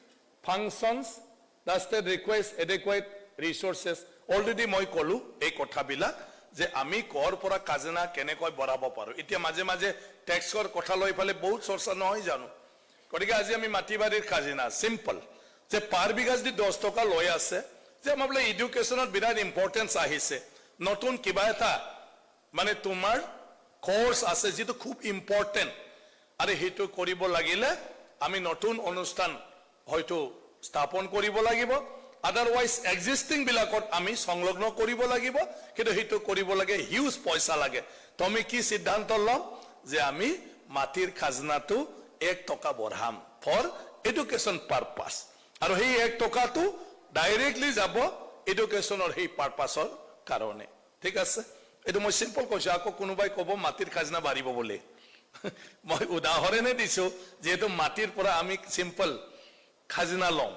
functions, the state requires adequate resources. Already moi kolu ei kotha bila je ami kor pora kazina kenekoi borabo paro. Itia maje maje tax kor kotha loi phale bahut sorsa nohoi janu. Kotike aji ami mati barir kazina simple. Je par bighas di 10 toka loi ase. যে আমলে এডুকেশনত বিৰাট ইম্পৰ্টেন্স আহিছে নতুন কিবা এটা মানে তোমাৰ কোৰ্স আছে যেটো খুব ইম্পৰ্টেন্ট আৰু হেতু কৰিব লাগিলে আমি নতুন অনুষ্ঠান হয়তো স্থাপন কৰিব লাগিব আদাৰওয়াইজ এক্সিস্টিং বিলাকত আমি সংলগ্ন কৰিব লাগিব কিন্তু হেতু কৰিব লাগে হিউজ পয়সা লাগে তুমি কি সিদ্ধান্ত লম যে আমি মাটিৰ খাজনাটো 1 টকা বঢ়াম ফৰ এডুকেশন পাৰপাস আৰু সেই 1 টকাটো ডাইৰেক্টলি যাব এডুকেশনৰ সেই পাৰপাসৰ কাৰণে ঠিক আছে এটো মই সিম্পল কৈছো আকো কোনোবাই কব মাটিৰ খাজনা বাঢ়িব বলে মই উদাহৰণে দিছো যেটো মাটিৰ পৰা আমি সিম্পল খাজনা লম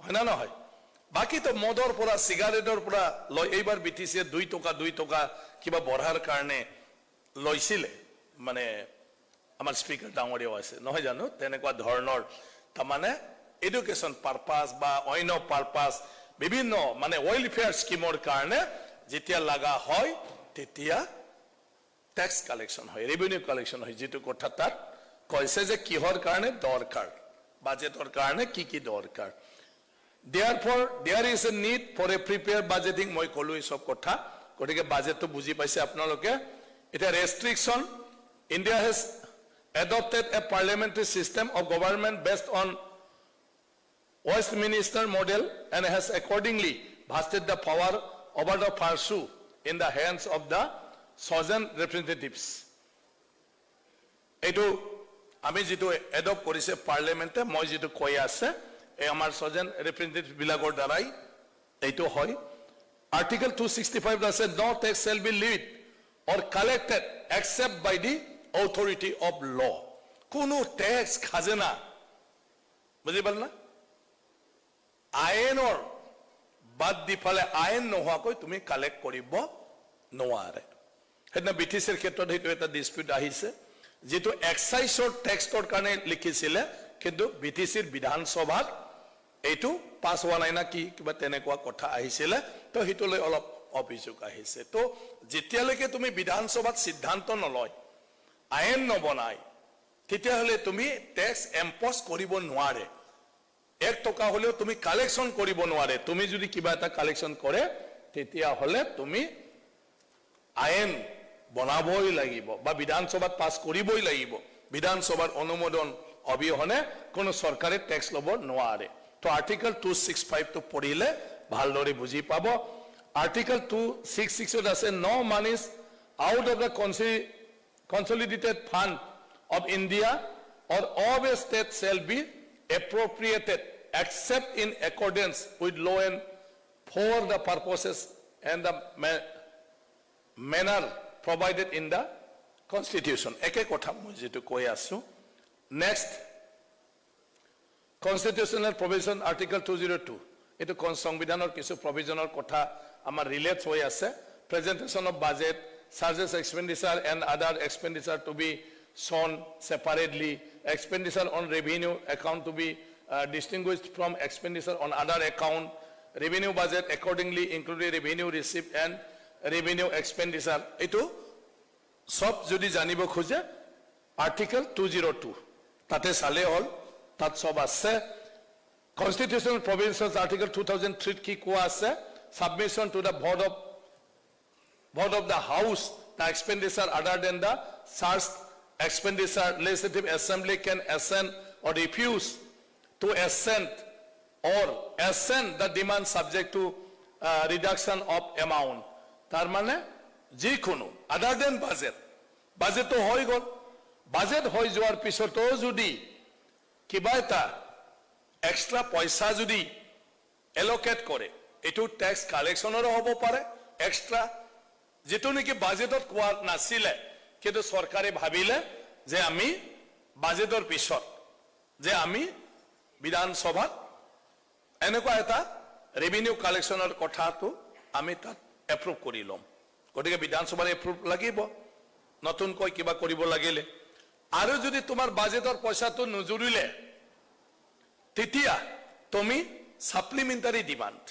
হয় না নহয় বাকি তো মদৰ পৰা সিগাৰেটৰ পৰা লয় এইবাৰ বিটিসি 2 টকা কিবা বঢ়াৰ কাৰণে লৈছিলে মানে আমাৰ স্পিকাৰ ডাঙৰীয়া আছে নহয় জানো তেনেকুৱা ধৰণৰ তাৰমানে এডুকেশন পাৰপাস বা অন্য পাৰপাস বিভিন্ন মানে ওয়েলফেয়াৰ স্কিমৰ কাৰণে যেতিয়া লাগা হয় তেতিয়া ট্যাক্স কালেকশন হয় ৰেভিনিউ কালেকশন হয় যেটো কথা তাত কইছে যে কিহৰ কাৰণে দৰকাৰ বাজেটৰ কাৰণে কি দৰকাৰ therefore there is a need for a prepared budgeting মই কলো এই সব কথা গটিকে বাজেটটো বুজি পাইছে আপোনালোকে এটা restriction India has adopted a parliamentary system of government based on Westminster model and has accordingly vested the power over the pursuit in the hands of the chosen representatives. Eto ami jitu adopt korise parliamente moi jitu koi ase e amar chosen representatives bilagor darai eto hoy article 265 says no tax shall be levied or collected except by the authority of law. Kuno tax khazana বুঝি পাল না আইনৰ বাদ দি ফালে আইন নোহোৱাকৈ তুমি কালেক্ট কৰিব নোৱাৰে হেনা বিটিসিৰ ক্ষেত্ৰত হেতু এটা ডিসপিউট আহিছে যেটো এক্সাইজৰ টেক্সৰ কাৰণে লিখিছিলে কিন্তু বিটিসিৰ বিধানসভাত এইটো পাস হোৱা নাই না কি কিবা তেনেকুৱা কথা আহিছিলে তো হেতুলৈ অলপ অভিযোগ আহিছে তো যেতিয়ালৈকে তুমি বিধানসভাত সিদ্ধান্ত নলয় আইন নবনাই তেতিয়াহলে তুমি ট্যাক্স এম্পোজ কৰিব নোৱাৰে 1 টকা হলেও তুমি কালেকশন কৰিব নোৱাৰে তুমি যদি কিবা এটা কালেকশন কৰে তেতিয়া হলে তুমি আইন বনাবই লাগিব বা বিধানসভাত পাস কৰিবই লাগিব বিধানসভাৰ অনুমোদন অবিহনে কোনো সৰকাৰে ট্যাক্স লব নোৱাৰে তো আৰ্টিকেল 265 তো পঢ়িলে ভালদৰে বুজি পাব আর্টিকেল 266 আছে no monies out of the consolidated fund of India or of a state shall be appropriated except in accordance with law and for the purposes and the manner provided in the constitution eke kotha moi jetu koi asu next constitutional provision article 202 etu সংবিধানৰ কিছু provisionৰ কথা আমাৰ ৰিলেট হৈ আছে presentation of budget charges expenditure and other expenditure to be shown separately expenditure on revenue account to be distinguished from expenditure on other account revenue budget accordingly including revenue received and revenue expenditure etu sob jodi janibo khoje article 202 tate sale hol tat sob ase constitutional provisions article 2003 ki koa ase submission to the board of the house the expenditure other than the charged expenditure legislative assembly can assent or refuse to assent or assent the demand subject to reduction of amount tar mane ji kono other than budget to hoy gol budget hoy joar pisoto jodi kiba eta extra paisa jodi allocate kore etu tax collection or hobo pare extra যেটো নেকি বাজেটত কোৱা নাছিলে কিন্তু সৰকাৰে ভাবিলে যে আমি বাজেটৰ পিছত যে আমি বিধানসভাত এনেকুৱা এটা ৰেভিনিউ কালেকশ্যনৰ কথাটো আমি তাত এপ্ৰুভ কৰি ল'ম গতিকে বিধানসভাৰ এপ্ৰুভ লাগিব নতুনকৈ কিবা কৰিব লাগিলে আৰু যদি তোমাৰ বাজেটৰ পইচাটো নজুৰিলে তেতিয়া তুমি সাপ্লিমেন্টাৰি ডিমান্ড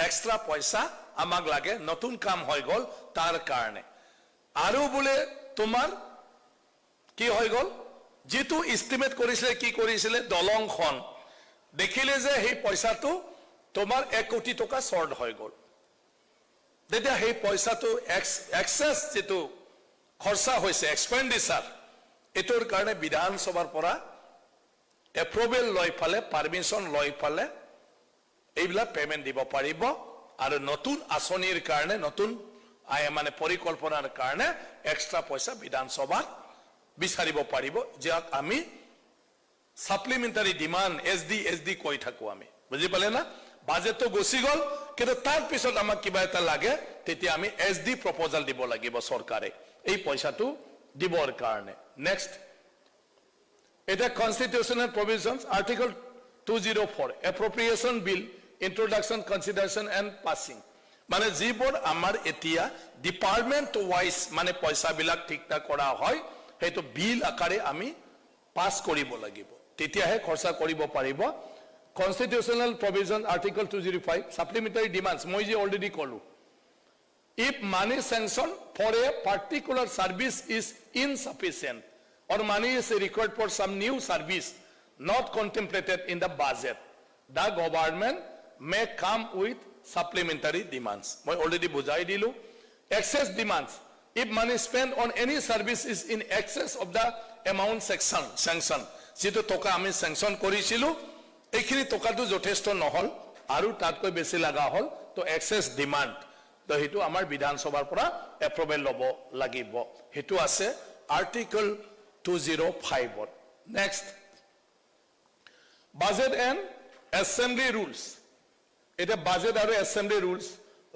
এক্সট্ৰা পয়সা আমাক লাগে নতুন কাম হৈ গল তাৰ কাৰণে আৰু বলে তোমাৰ কি হৈ গল যেটো এস্টিমেট কৰিছিলে কি কৰিছিলে দলংখন দেখিলে যে সেই পইচাটো তোমাৰ 1 কোটি টকা শৰ্ট হৈ গল তেতিয়া সেই পইচাটো এক্সেস যেটো খৰচা হৈছে এক্সপেন্ডিচাৰ এটোৰ কাৰণে বিধানসভাৰ পৰা এপ্ৰুভেল লৈ ফালে পাৰমিশন লৈ ফালে এইবিলা পেমেন্ট দিব পাৰিব আৰু নতুন আঁচনিৰ কাৰণে নতুন মানে পৰিকল্পনাৰ কাৰণে এক্সট্ৰা পইচা বিধানসভা বিচাৰিব পাৰিব যাক আমি সাপ্লিমেন্টারি ডিমান্ড এসডি কৈ থাকো আমি বুজি পালে না বাজেটটো গছি গল কিন্তু তাৰ পিছত আমাক কিবা এটা লাগে তেতিয়া আমি এসডি প্ৰপোজাল দিব লাগিব চৰকাৰে এই পইচাটো দিবৰ কাৰণে নেক্সট এটা constitutional provisions article 204 appropriation bill introduction consideration and passing মানে যিবোৰ আমাৰ এতিয়া ডিপাৰ্টমেন্ট ওয়াইজ মানে পয়সা বিলাক ঠিকঠাক কৰা হয় হেতু বিল আকাৰে আমি পাস কৰিব লাগিব তেতিয়াহে খৰচা কৰিব পাৰিব constitutional provision article 205 supplementary demands মই যে অলরেডি কলো if money sanction for a particular service is insufficient or money is required for some new service not contemplated in the budget, the government may come with supplementary demands. I already bujai dilu. Excess demands. If money spent on any service is in excess of the amount sanction. Jito toka ami sanction korisilu, ekhini toka tu jothesto nohol, aru tatkoi besi laga hol, to excess demand. তো হেতু আমাৰ বিধানসভাৰ পৰা এপ্ৰুভেল লব লাগিব হেতু আছে article 205 next budget and assembly rules এটা বাজেট আৰু এসেম্বলি ৰুলস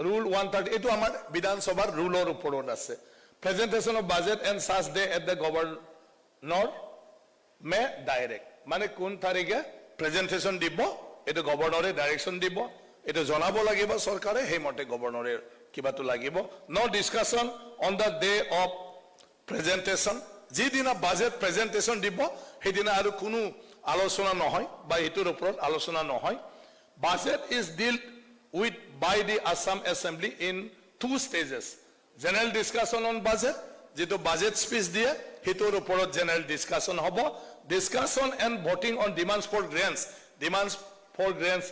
ৰুল 130 এটো আমাৰ বিধানসভাৰ ৰুলৰ ওপৰত আছে প্ৰেজেন্টেশন অফ বাজেট এন্ড সাচ day at the governor May direct মানে কোন তাৰিখে প্ৰেজেন্টেশন দিব এটো গভৰ্ণৰে ডাইৰেকশন দিব এটো জনাব লাগিব চৰকাৰে হেই মতে গভৰ্ণৰে কিবাটো লাগিব no discussion on the day of presentation যেদিনা বাজেট প্ৰেজেন্টেশন দিব হেদিনা আৰু কোনো আলোচনা নহয় বা এটোৰ ওপৰত আলোচনা নহয় budget is dealt with by the Assam assembly in 2 stages general discussion on budget যেটো বাজেট স্পিচ দিয়ে হেটোৰ ওপৰত জেনাৰেল ডিসকাশন হ'ব discussion and voting on demands for grants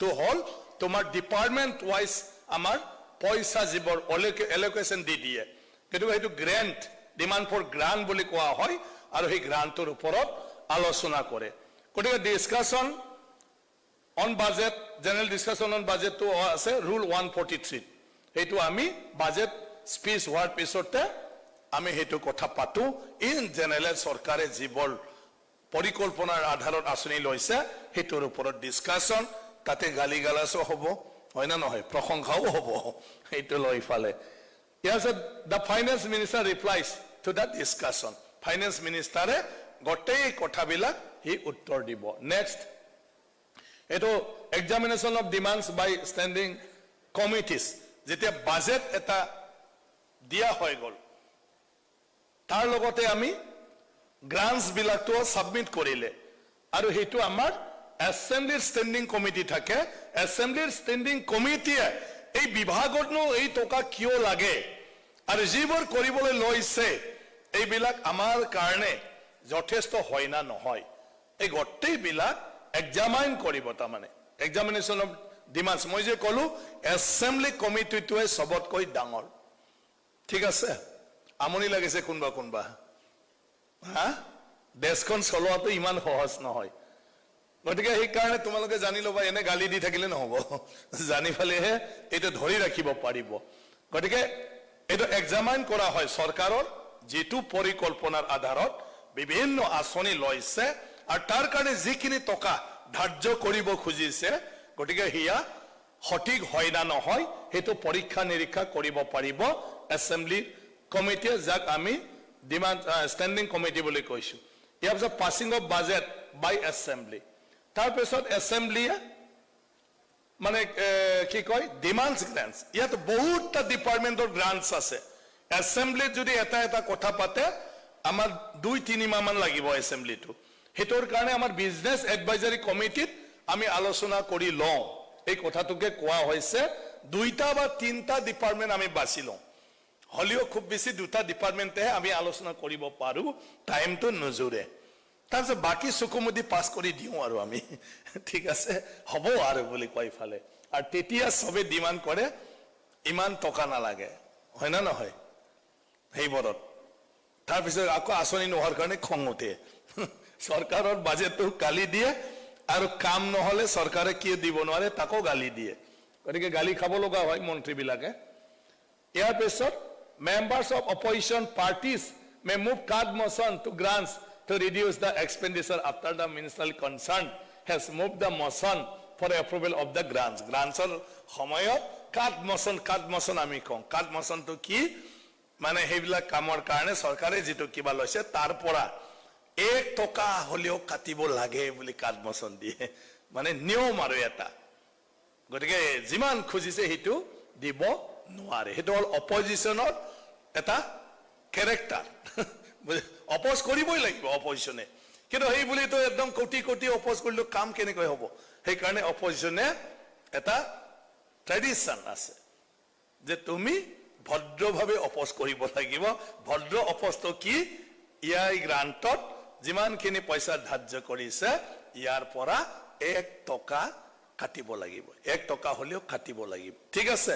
two হল তোমার ডিপার্টমেন্ট ওয়াইজ আমার পয়সা জীবর এলোকেশন দি দিয়ে কিন্তু হেতু গ্রান্ট ডিমান্ড ফর গ্রান্ট বলি কোয়া হয় আর সেই গ্ৰান্টৰ ওপৰত আলোচনা কৰে গতিকে discussion on budget general discussion on budget তো আছে রুল 143 হেতু আমি বাজেট স্পিচ হোৱাৰ পিছতে আমি হেতু কথা পাতো ইন জেনাৰেল সৰকাৰে জীবৰ পৰিকল্পনাৰ আধাৰত আঁচনি লৈছে হেতুৰ ওপৰত ডিসকাশন তাতে গালি গালাসো হব হয় না নহয় প্ৰশংসাও হব এইটো লৈ ফালে ইয়াৰ the finance minister replies to that discussion finance minister গটেই কথাবিলাক হি উত্তৰ দিব নেক্সট এটো examination of demands by standing committees যেতিয়া বাজেট এটা দিয়া হৈ গল তাৰ লগতে আমি গ্ৰান্টস বিলাকটো সাবমিট কৰিলে আৰু হেতু আমাৰ Assemblyৰ স্ট্যান্ডিং কমিটি থাকে Assemblyৰ স্ট্যান্ডিং কমিটিয়ে এই বিভাগতনো এই টকা কিয় লাগে আৰু যিবোৰ কৰিবলৈ লৈছে এই বিলাক আমাৰ কাৰণে যথেষ্ট হয় না নহয় এই গটেই বিলাক এক্সামাইন কৰিব তা মানে এক্সামিনেশন অফ ডিমান্ডস মই যে কলো Assembly কমিটিটোৱে সবতকৈ ডাঙৰ ঠিক আছে আমনি লাগিছে কোনবা হা দেশখন চলোৱাটো ইমান সহজ নহয় গতিকে এই কাৰণে তোমালোকে জানি লবা এনে গালি দি থাকিলে নহব জানি ফলেহে এটা ধৰি ৰাখিব পাৰিব গতিকে এটা এক্সামাইন কৰা হয় চৰকাৰৰ যেটো পৰিকল্পনাৰ আধাৰত বিভিন্ন আঁচনি লৈছে আৰু তাৰ কাৰণে যিখিনি টকা ধাৰ্য কৰিব খুজিছে গতিকে হিয়া সঠিক হয় না নহয় হেতু পৰীক্ষা নিৰীক্ষা কৰিব পাৰিব এসেম্বলি কমিটিয়ে যাক আমি ডিমান্ড স্ট্যান্ডিং কমিটি বুলি কৈছো ইয়াৰ পিছত passing of budget by assembly তাৰ পিছত এসেম্বলিয়ে মানে কি কয় ডিমান্ডস গ্ৰান্টস ইয়াত বহুতটা ডিপাৰ্টমেন্টৰ গ্ৰান্টস আছে এছেম্বলিত যদি এটা কথা পাতে আমাৰ 2-3 মাহ মান লাগিব এছেম্বলিটো হেতৰ কাৰণে আমাৰ বিজনেছ এডভাইজাৰী কমিটিত আমি আলোচনা কৰি লওঁ এই কথাটোকে কোৱা হৈছে 2টা বা 3টা ডিপাৰ্টমেন্ট আমি বাছি লওঁ হলিও খুব বেছি 2টা ডিপাৰ্টমেন্টে আমি আলোচনা কৰিব পাৰো টাইমটো নজুৰে তাৰপিছত বাকি সুকুমুদি পাস কৰি দিওঁ আৰু আমি ঠিক আছে হ'ব আৰু বুলি কয় ফালে আৰু তেতিয়া সবে ডিমান্ড কৰে ইমান টকা নালাগে হয় না নহয় হেইবৰত তাৰপিছত আকৌ আঁচনি নোহোৱাৰ কাৰণে খং উঠে চৰকাৰৰ বাজেটটো গালি দিয়ে আৰু কাম নহলে চৰকাৰে কি দিব নোৱাৰে তাকো গালি দিয়ে গতিকে গালি খাব লগা হয় মন্ত্ৰীবিলাকে ইয়াৰ পিছত members of opposition parties may move card motion to grants to reduce the expenditure after the ministerial concern has moved the motion for approval of the grants or সময়ত card motion আমি কওঁ card motion to কি মানে হেইবিলাক কামৰ কাৰণে চৰকাৰে যেটো কিবা লৈছে তাৰ পৰা 1 টকা হলিও কাটিব লাগে বুলি card motion দিয়ে মানে নিয়ম আৰু এটা গতিকে যিমান খুজিছে হেতু দিব নোৱাৰে হেতু হল অপজিশনৰ এটা ক্যাৰেক্টাৰ অপোজ কৰিবই লাগিব অপজিশনে কিন্তু হেই বুলি তো একদম কোটি কোটি অপোজ কৰিলে কাম কেনেকৈ হ'ব সেই কাৰণে অপজিশনে এটা ট্ৰেডিশন আছে যে তুমি ভদ্ৰভাৱে অপোজ কৰিব লাগিব ভদ্ৰ অপোজটো কি ইয়াই গ্ৰান্টত যিমানখিনি পইচা ধাৰ্য কৰিছে ইয়াৰ পৰা 1 টকা কাটিব লাগিব 1 টকা হলিও কাটিব লাগিব ঠিক আছে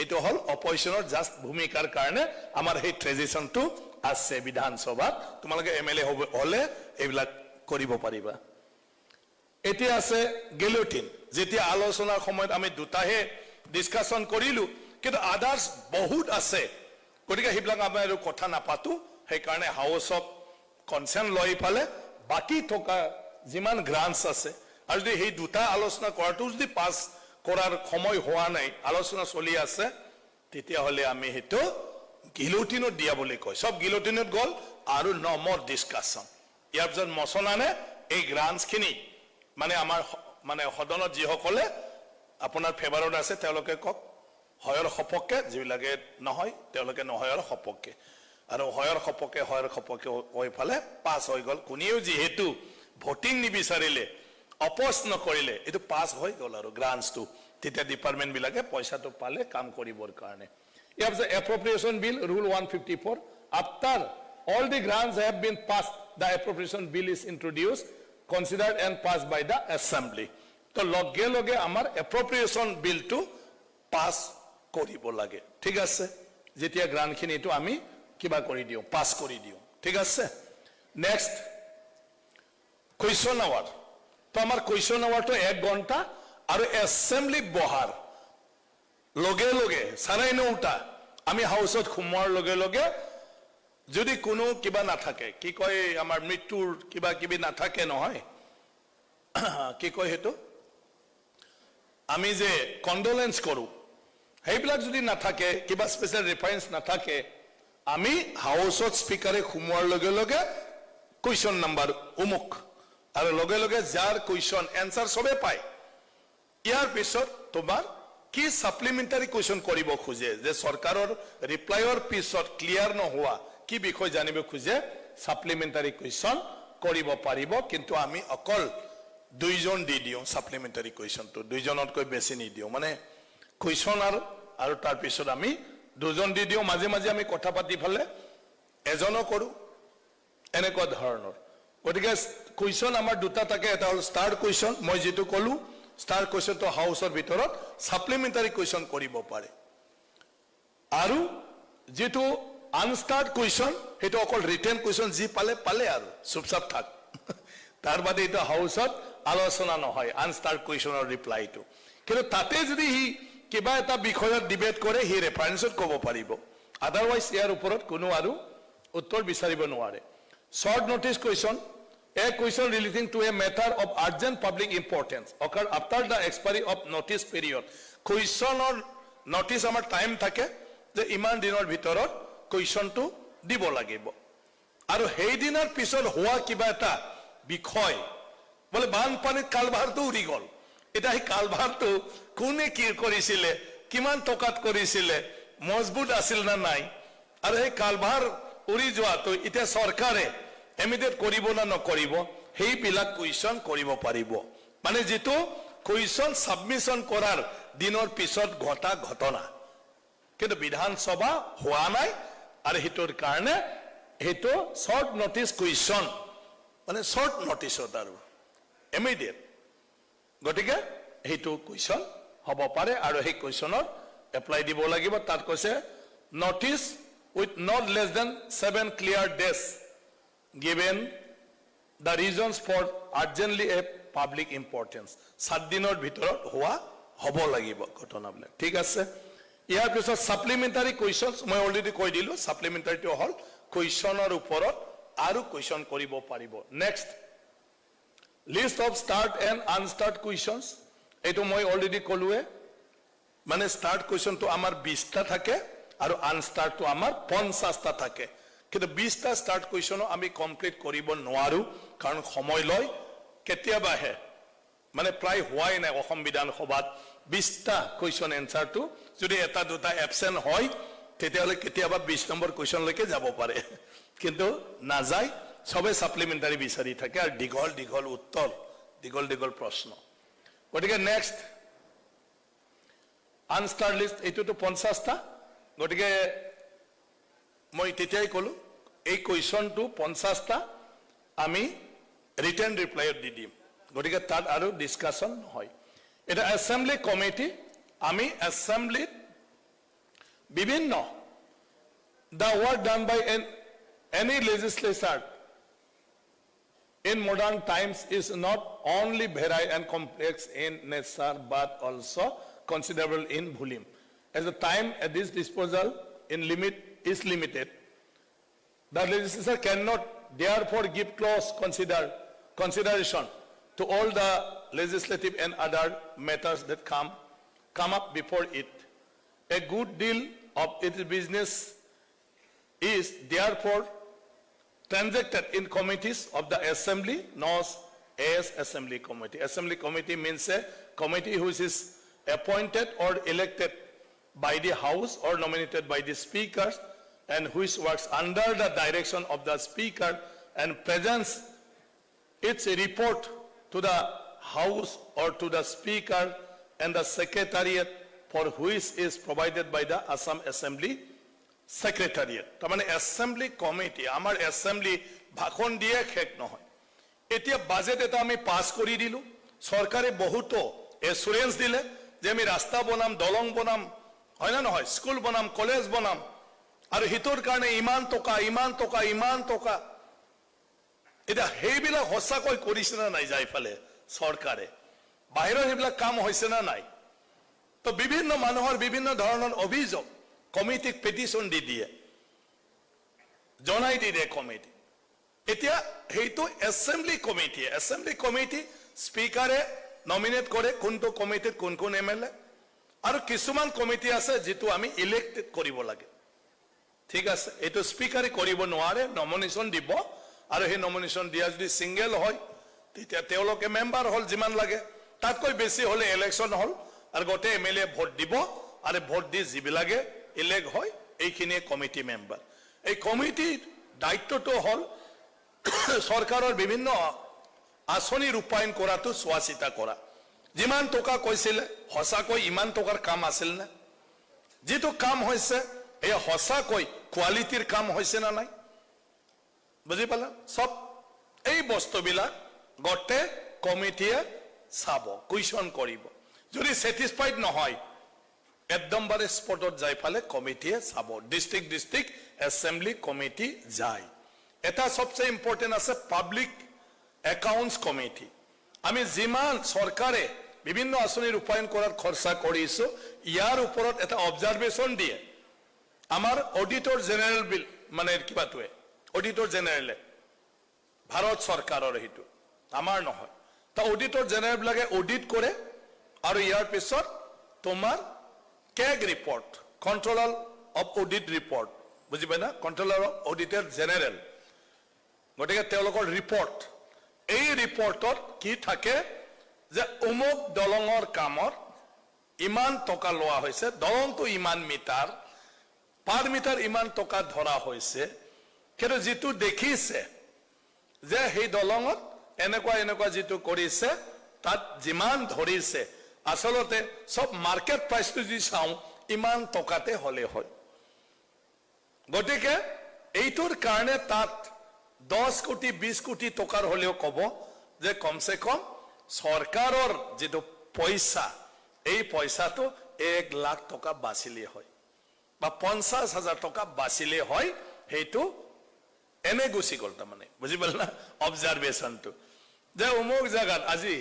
এটো হল অপজিশনৰ জাস্ট ভূমিকাৰ কাৰণে আমাৰ এই ট্ৰেডিশনটো আছে বিধানসভাত তোমালোকে এমএলএ হলে এইবিলাক কৰিব পাৰিবা এতিয়া আছে গিলোটিন যেতিয়া আলোচনাৰ সময়ত আমি দুটাহে ডিসকাশন কৰিলো কিন্তু আদাৰ্স বহুত আছে গতিকে হেইবিলাক আমি আৰু কথা নাপাতো সেই কাৰণে হাউস অফ কনসাৰ্ন লৈ পালে বাকি থকা যিমান গ্ৰান্টস আছে আৰু যদি হেই দুটা আলোচনা কৰাটো যদি পাস কৰাৰ সময় হোৱা নাই আলোচনা চলি আছে তেতিয়া হলে আমি হেতু গিলোটিনত দিয়া বুলি কয় সব গিলোটিনত গল আৰু ন মোৰ ডিসকাশন ইয়াৰ পিছত মছনানে এই গ্ৰান্টস খিনি মানে আমাৰ মানে সদনত যি সকলে আপোনাৰ ফেভাৰত আছে তেওঁলোকে কক হয়ৰ সপক্ষে যিবিলাকে নহয় তেওঁলোকে নহয়ৰ সপক্ষে আৰু হয়ৰ সপক্ষে হৈ ফালে পাস হৈ গল কোনিও যেহেতু ভোটিং নিবিচাৰিলে অপোজ নকৰিলে এটো পাস হৈ গল আৰু গ্ৰান্টসটো তেতিয়া ডিপাৰ্টমেন্ট বিলাকে পইচাটো পালে কাম কৰিবৰ কাৰণে ইয়াৰ পিছত এপ্ৰোপ্ৰিয়েশ্যন বিল rule 154 after all the grants have been passed the appropriation bill is introduced considered and passed by the assembly তো লগে লগে আমাৰ এপ্ৰোপ্ৰিয়েশ্যন বিলটো পাস কৰিব লাগে ঠিক আছে যেতিয়া গ্ৰান্ট খিনিটো আমি কিবা কৰি দিও পাস কৰি দিও ঠিক আছে নেক্সট কোয়েশ্চন আৱাৰ তো আমাৰ কোয়েশ্চন আৱাৰটো 1 ঘন্টা আৰু এছেম্বলি বহাৰ লগে লগে 9:30 আমি হাউসত খুমোৱাৰ লগে লগে যদি কোনো কিবা না থাকে কি কয় আমাৰ মৃত্যুৰ কিবা কিবি না থাকে নহয় কি কয় হেতু আমি যে কন্ডোলেন্স কৰো হেইবিলাক যদি না থাকে কিবা স্পেশাল ৰেফাৰেন্স না থাকে আমি হাউসত স্পিকাৰে খুমোৱাৰ লগে লগে কোয়েশ্চন নাম্বাৰ উমুক আৰু লগে লগে যাৰ কোয়েশ্চন এনসাৰ সবে পায় ইয়াৰ পিছত তোমাৰ কি সাপ্লিমেন্টাৰি কোয়েশ্চন কৰিব খুজে যে সৰকাৰৰ ৰিপ্লাইৰ পিছত ক্লিয়াৰ নহোৱা কি বিষয় জানিব খুজে সাপ্লিমেন্টাৰি কোয়েশ্চন কৰিব পাৰিব কিন্তু আমি অকল দুইজন দি দিও সাপ্লিমেন্টাৰি কোয়েশ্চনটো দুইজনতকৈ বেছি নি দিও মানে কোয়েশ্চন আৰু তাৰ পিছত আমি দুজন দি দিও মাজে মাজে আমি কথা পাতি ফলে এজনো কৰো এনেকুৱা ধৰণৰ গতিকে কোয়েশ্চন আমাৰ দুটা থাকে এটা হল স্টাৰ কোয়েশ্চন মই যেটো কলো স্টাৰ কোয়েশ্চন তো হাউসৰ ভিতৰত সাপ্লিমেন্টাৰি কোয়েশ্চন কৰিব পাৰে আৰু যেটো আনস্টাৰ্ড কোয়েশ্চন হেটো অকল ৰিটেন কোয়েশ্চন জি পালে পালে আৰু চুপচাপ থাক তাৰ বাদে এটা হাউসত আলোচনা নহয় আনস্টাৰ্ড কোয়েশ্চনৰ ৰিপ্লাইটো কিন্তু তাতে যদি হি কিবা এটা বিষয়ত ডিবেট কৰে হি ৰেফাৰেন্সত ক'ব পাৰিব আদাৰৱাইজ ইয়াৰ ওপৰত কোনো আৰু উত্তৰ বিচাৰিব নোৱাৰে short notice question a question relating to a matter of urgent public importance occur after the expiry of notice period question or notice amar time থাকে যে ইমান দিনৰ ভিতৰত কোয়েশ্চনটো দিব লাগিব আৰু হেই দিনৰ পিছত হোৱা কিবা এটা বিষয় বলে বানপানীত কালভাৰটো উৰি গল এটা এই কালভাৰটো কোনে কি কৰিছিলে কিমান টকাত কৰিছিলে মজবুত আছিল না নাই আৰু এই কালভাৰ উৰি যোৱাটো এতিয়া চৰকাৰে এমিডিয়েট কৰিব না নকৰিব সেইবিলাক কুৱেশ্যন কৰিব পাৰিব মানে যেটো কুৱেশ্যন সাবমিশন কৰাৰ দিনৰ পিছত ঘটা ঘটনা কিন্তু বিধানসভা হোৱা নাই আৰু হিতৰ কাৰণে হেটো শৰ্ট নোটিস কুৱেশ্যন মানে শৰ্ট নোটিছত আৰু ইমিডিয়েট গটিকে হেটো কুৱেশ্যন হ'ব পাৰে আৰু সেই কুৱেশ্যনৰ এপ্লাই দিব লাগিব তাত কৈছে notice with not less than 7 clear days given the reasons for urgently a public importance 7 দিনৰ ভিতৰত হোৱা হ'ব লাগিব ঘটনাবিলাক ঠিক আছে ইয়াৰ পিছত সাপ্লিমেন্টাৰী কুৱেশ্যনছ মই অলৰেডি কৈ দিলো সাপ্লিমেন্টাৰীটো হল কুৱেশ্যনৰ ওপৰত আৰু কুৱেশ্যন কৰিব পাৰিব next list of starred and unstarred questions এটো মই অলৰেডি কলোৱে মানে স্টাৰ্ট কুৱেশ্যনটো আমাৰ 20টা থাকে আৰু আনস্টাৰ্টটো আমাৰ 50টা থাকে কিন্তু 20টা স্টাৰ্ট কুৱেশ্যন আমি কমপ্লিট কৰিব নোৱাৰো কাৰণ সময় লয় কেতিয়াবাহে মানে প্ৰায় হোৱাই নাই অসম বিধানসভাত 20টা কুৱেশ্যন এনসাৰটো যদি এটা দুটা এবসেন্ট হয় তেতিয়ালে কেতিয়াবা 20 নম্বৰ কুৱেশ্যন লৈকে যাব পাৰে কিন্তু না যায় সবে সাপ্লিমেন্টাৰী বিচাৰি থাকে আৰু দীঘল দীঘল উত্তৰ দীঘল দীঘল প্ৰশ্ন গটিকে নেক্সট আনস্টাৰ লিস্ট এটোটো 50টা গটিকে মই তেতিয়াই কলো এই কুৱেশ্যনটো 50টা আমি ৰিটেন ৰিপ্লাই দি দিম গটিকে তাত আৰু ডিসকাশন হয় এটা অ্যাসেম্বলি কমিটি আমি অ্যাসেম্বলিত বিভিন্ন the work done by any legislature in modern times is not only varied and complex in nature but also considerable in volume as the time at this disposal in limit is limited the legislature cannot therefore give close consideration to all the legislative and other matters that come up before it a good deal of its business is therefore transacted in committees of the assembly known as assembly committee. Assembly committee means a committee which is appointed or elected by the house or nominated by the speaker and which works under the direction of the speaker and presents its report to the house or to the speaker and the secretariat for which is provided by the Assam Assembly Secretariat. তাৰমানে assembly committee আমাৰ assembly ভাষণ দিয়ে শেষ নহয় এতিয়া বাজেট এটা আমি পাস কৰি দিলো সরকারে বহুতো এসুরেন্স দিলে যে আমি রাস্তা বনাম দলং বনাম হয় না নহয় স্কুল বনাম কলেজ বনাম আৰু হিতৰ কাৰণে ইমান টকা এটা হেইবিলাক হসাকৈ কৰিছে না নাই যাইফালে সৰকাৰে বাহিৰৰ হেবিলাক কাম হৈছে না নাই তো বিভিন্ন মানুহৰ বিভিন্ন ধৰণৰ অভিযোগ কমিটিক পেটিশন দি দিয়ে জনাই দিয়ে কমিটি এতিয়া হেইটো অ্যাসেম্বলি কমিটি স্পিকারে নমিনেট কৰে কোনটো কমিটিত কোন কোন এমএলএ আৰু কিছুমান কমিটি আছে যেটো আমি ইলেক্টেড কৰিব লাগে ঠিক আছে এটো স্পিকাৰে কৰিব নোৱাৰে নমিনেশন দিব আৰু হে নমিনেশন দিয়া যদি সিঙ্গেল হয় তেতিয়া তেওঁলোকে মেম্বাৰ হল যিমান লাগে তাতকৈ বেছি হলে ইলেকশন হল আৰু গটে এমএলএ ভোট দিব আৰু ভোট দি যিবিলাকে ইলেক্ট হয় এইখিনিয়ে কমিটি মেম্বাৰ এই কমিটিৰ দায়িত্বটো হল সৰকাৰেৰ বিভিন্ন আঁচনি ৰূপায়ণ কৰাটো চোৱাচিতা কৰা যিমান টকা কৈছিল হসাকৈ ইমান টকাৰ কাম আছিল না যেটো কাম হৈছে এই হসাকৈ কোৱালিটিৰ কাম হৈছে না নাই বুজি পালা সব এই বস্তুবিলাক গটে কমিটিয়ে চাব কুৱেশ্যন কৰিব যদি স্যাটিসফাইড নহয় একদম বাৰে স্পটত যাই ফালে কমিটিয়ে চাব ডিস্ট্রিক্ট অ্যাসেম্বলি কমিটি যায় এটা সবচেয়ে ইম্পর্টেন্ট আছে পাবলিক একাউন্টস কমিটি আমি যিমান সরকারে বিভিন্ন আঁচনি ৰূপায়ণ কৰাৰ খৰচা কৰিছো ইয়াৰ ওপৰত এটা অবজাৰভেশন দিয়ে আমাৰ অডিটৰ জেনাৰেল বিল মানে কিবাটোৱে অডিটৰ জেনাৰেলে ভাৰত সৰকাৰৰ হেতু আমাৰ নহয় তা অডিটৰ জেনাৰেল বিলাকে অডিট কৰে আৰু ইয়াৰ পিছত তোমাৰ keg report controller of audit report বুঝি পাই না কন্ট্ৰোলাৰ অফ অডিটৰ জেনাৰেল গটিকে তেওঁলোকৰ ৰিপোৰ্ট এই ৰিপোৰ্টত কি থাকে যে অমুক দলঙৰ কামত ইমান টকা লোৱা হৈছে, দলংটো ইমান মিটাৰ, পাৰ মিটাৰ ইমান টকা ধৰা হৈছে, কিন্তু যিটো দেখিছে যে সেই দলঙত এনেকুৱা এনেকুৱা যিটো কৰিছে তাত যিমান ধৰিছে আচলতে সব মাৰ্কেট প্ৰাইচটো যদি চাওঁ ইমান টকাতে হলে হয়। গতিকে এইটোৰ কাৰণে তাত 10 কোটি 20 কোটি টকাৰ হলেও কব যে কমসে কম চৰকাৰৰ যেটো পইচা এই পইচাটো 1 লাখ টকা বাচিলে হয় বা 50,000 টকা বাচিলে হয়, হেতু এনে গুছি গল তাৰ মানে বুজি পালে না অবজাৰভেশনটো যে অমুক জায়গাত আজি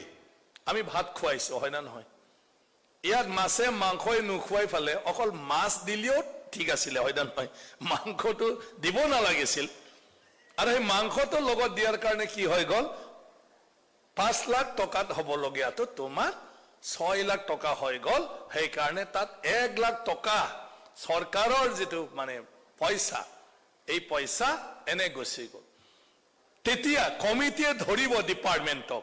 আমি ভাত খুৱাইছো হয় না নহয়, ইয়াত মাছে মাংসই নুখুৱাই ফালে অকল মাছ দিলেও ঠিক আছিল হয় না নহয়, মাংসটো দিব নালাগিছিল, আৰু এই মাংসটো লগত দিয়াৰ কাৰণে কি হৈ গল 5 লাখ টকাত হ'ব লগিয়াটো তোমাৰ 6 লাখ টকা হৈ গল, সেই কাৰণে তাত 1 লাখ টকা চৰকাৰৰ যেটো মানে পইচা এই পইচা এনে গুছি গল। তেতিয়া কমিটিয়ে ধৰিব ডিপাৰ্টমেন্টক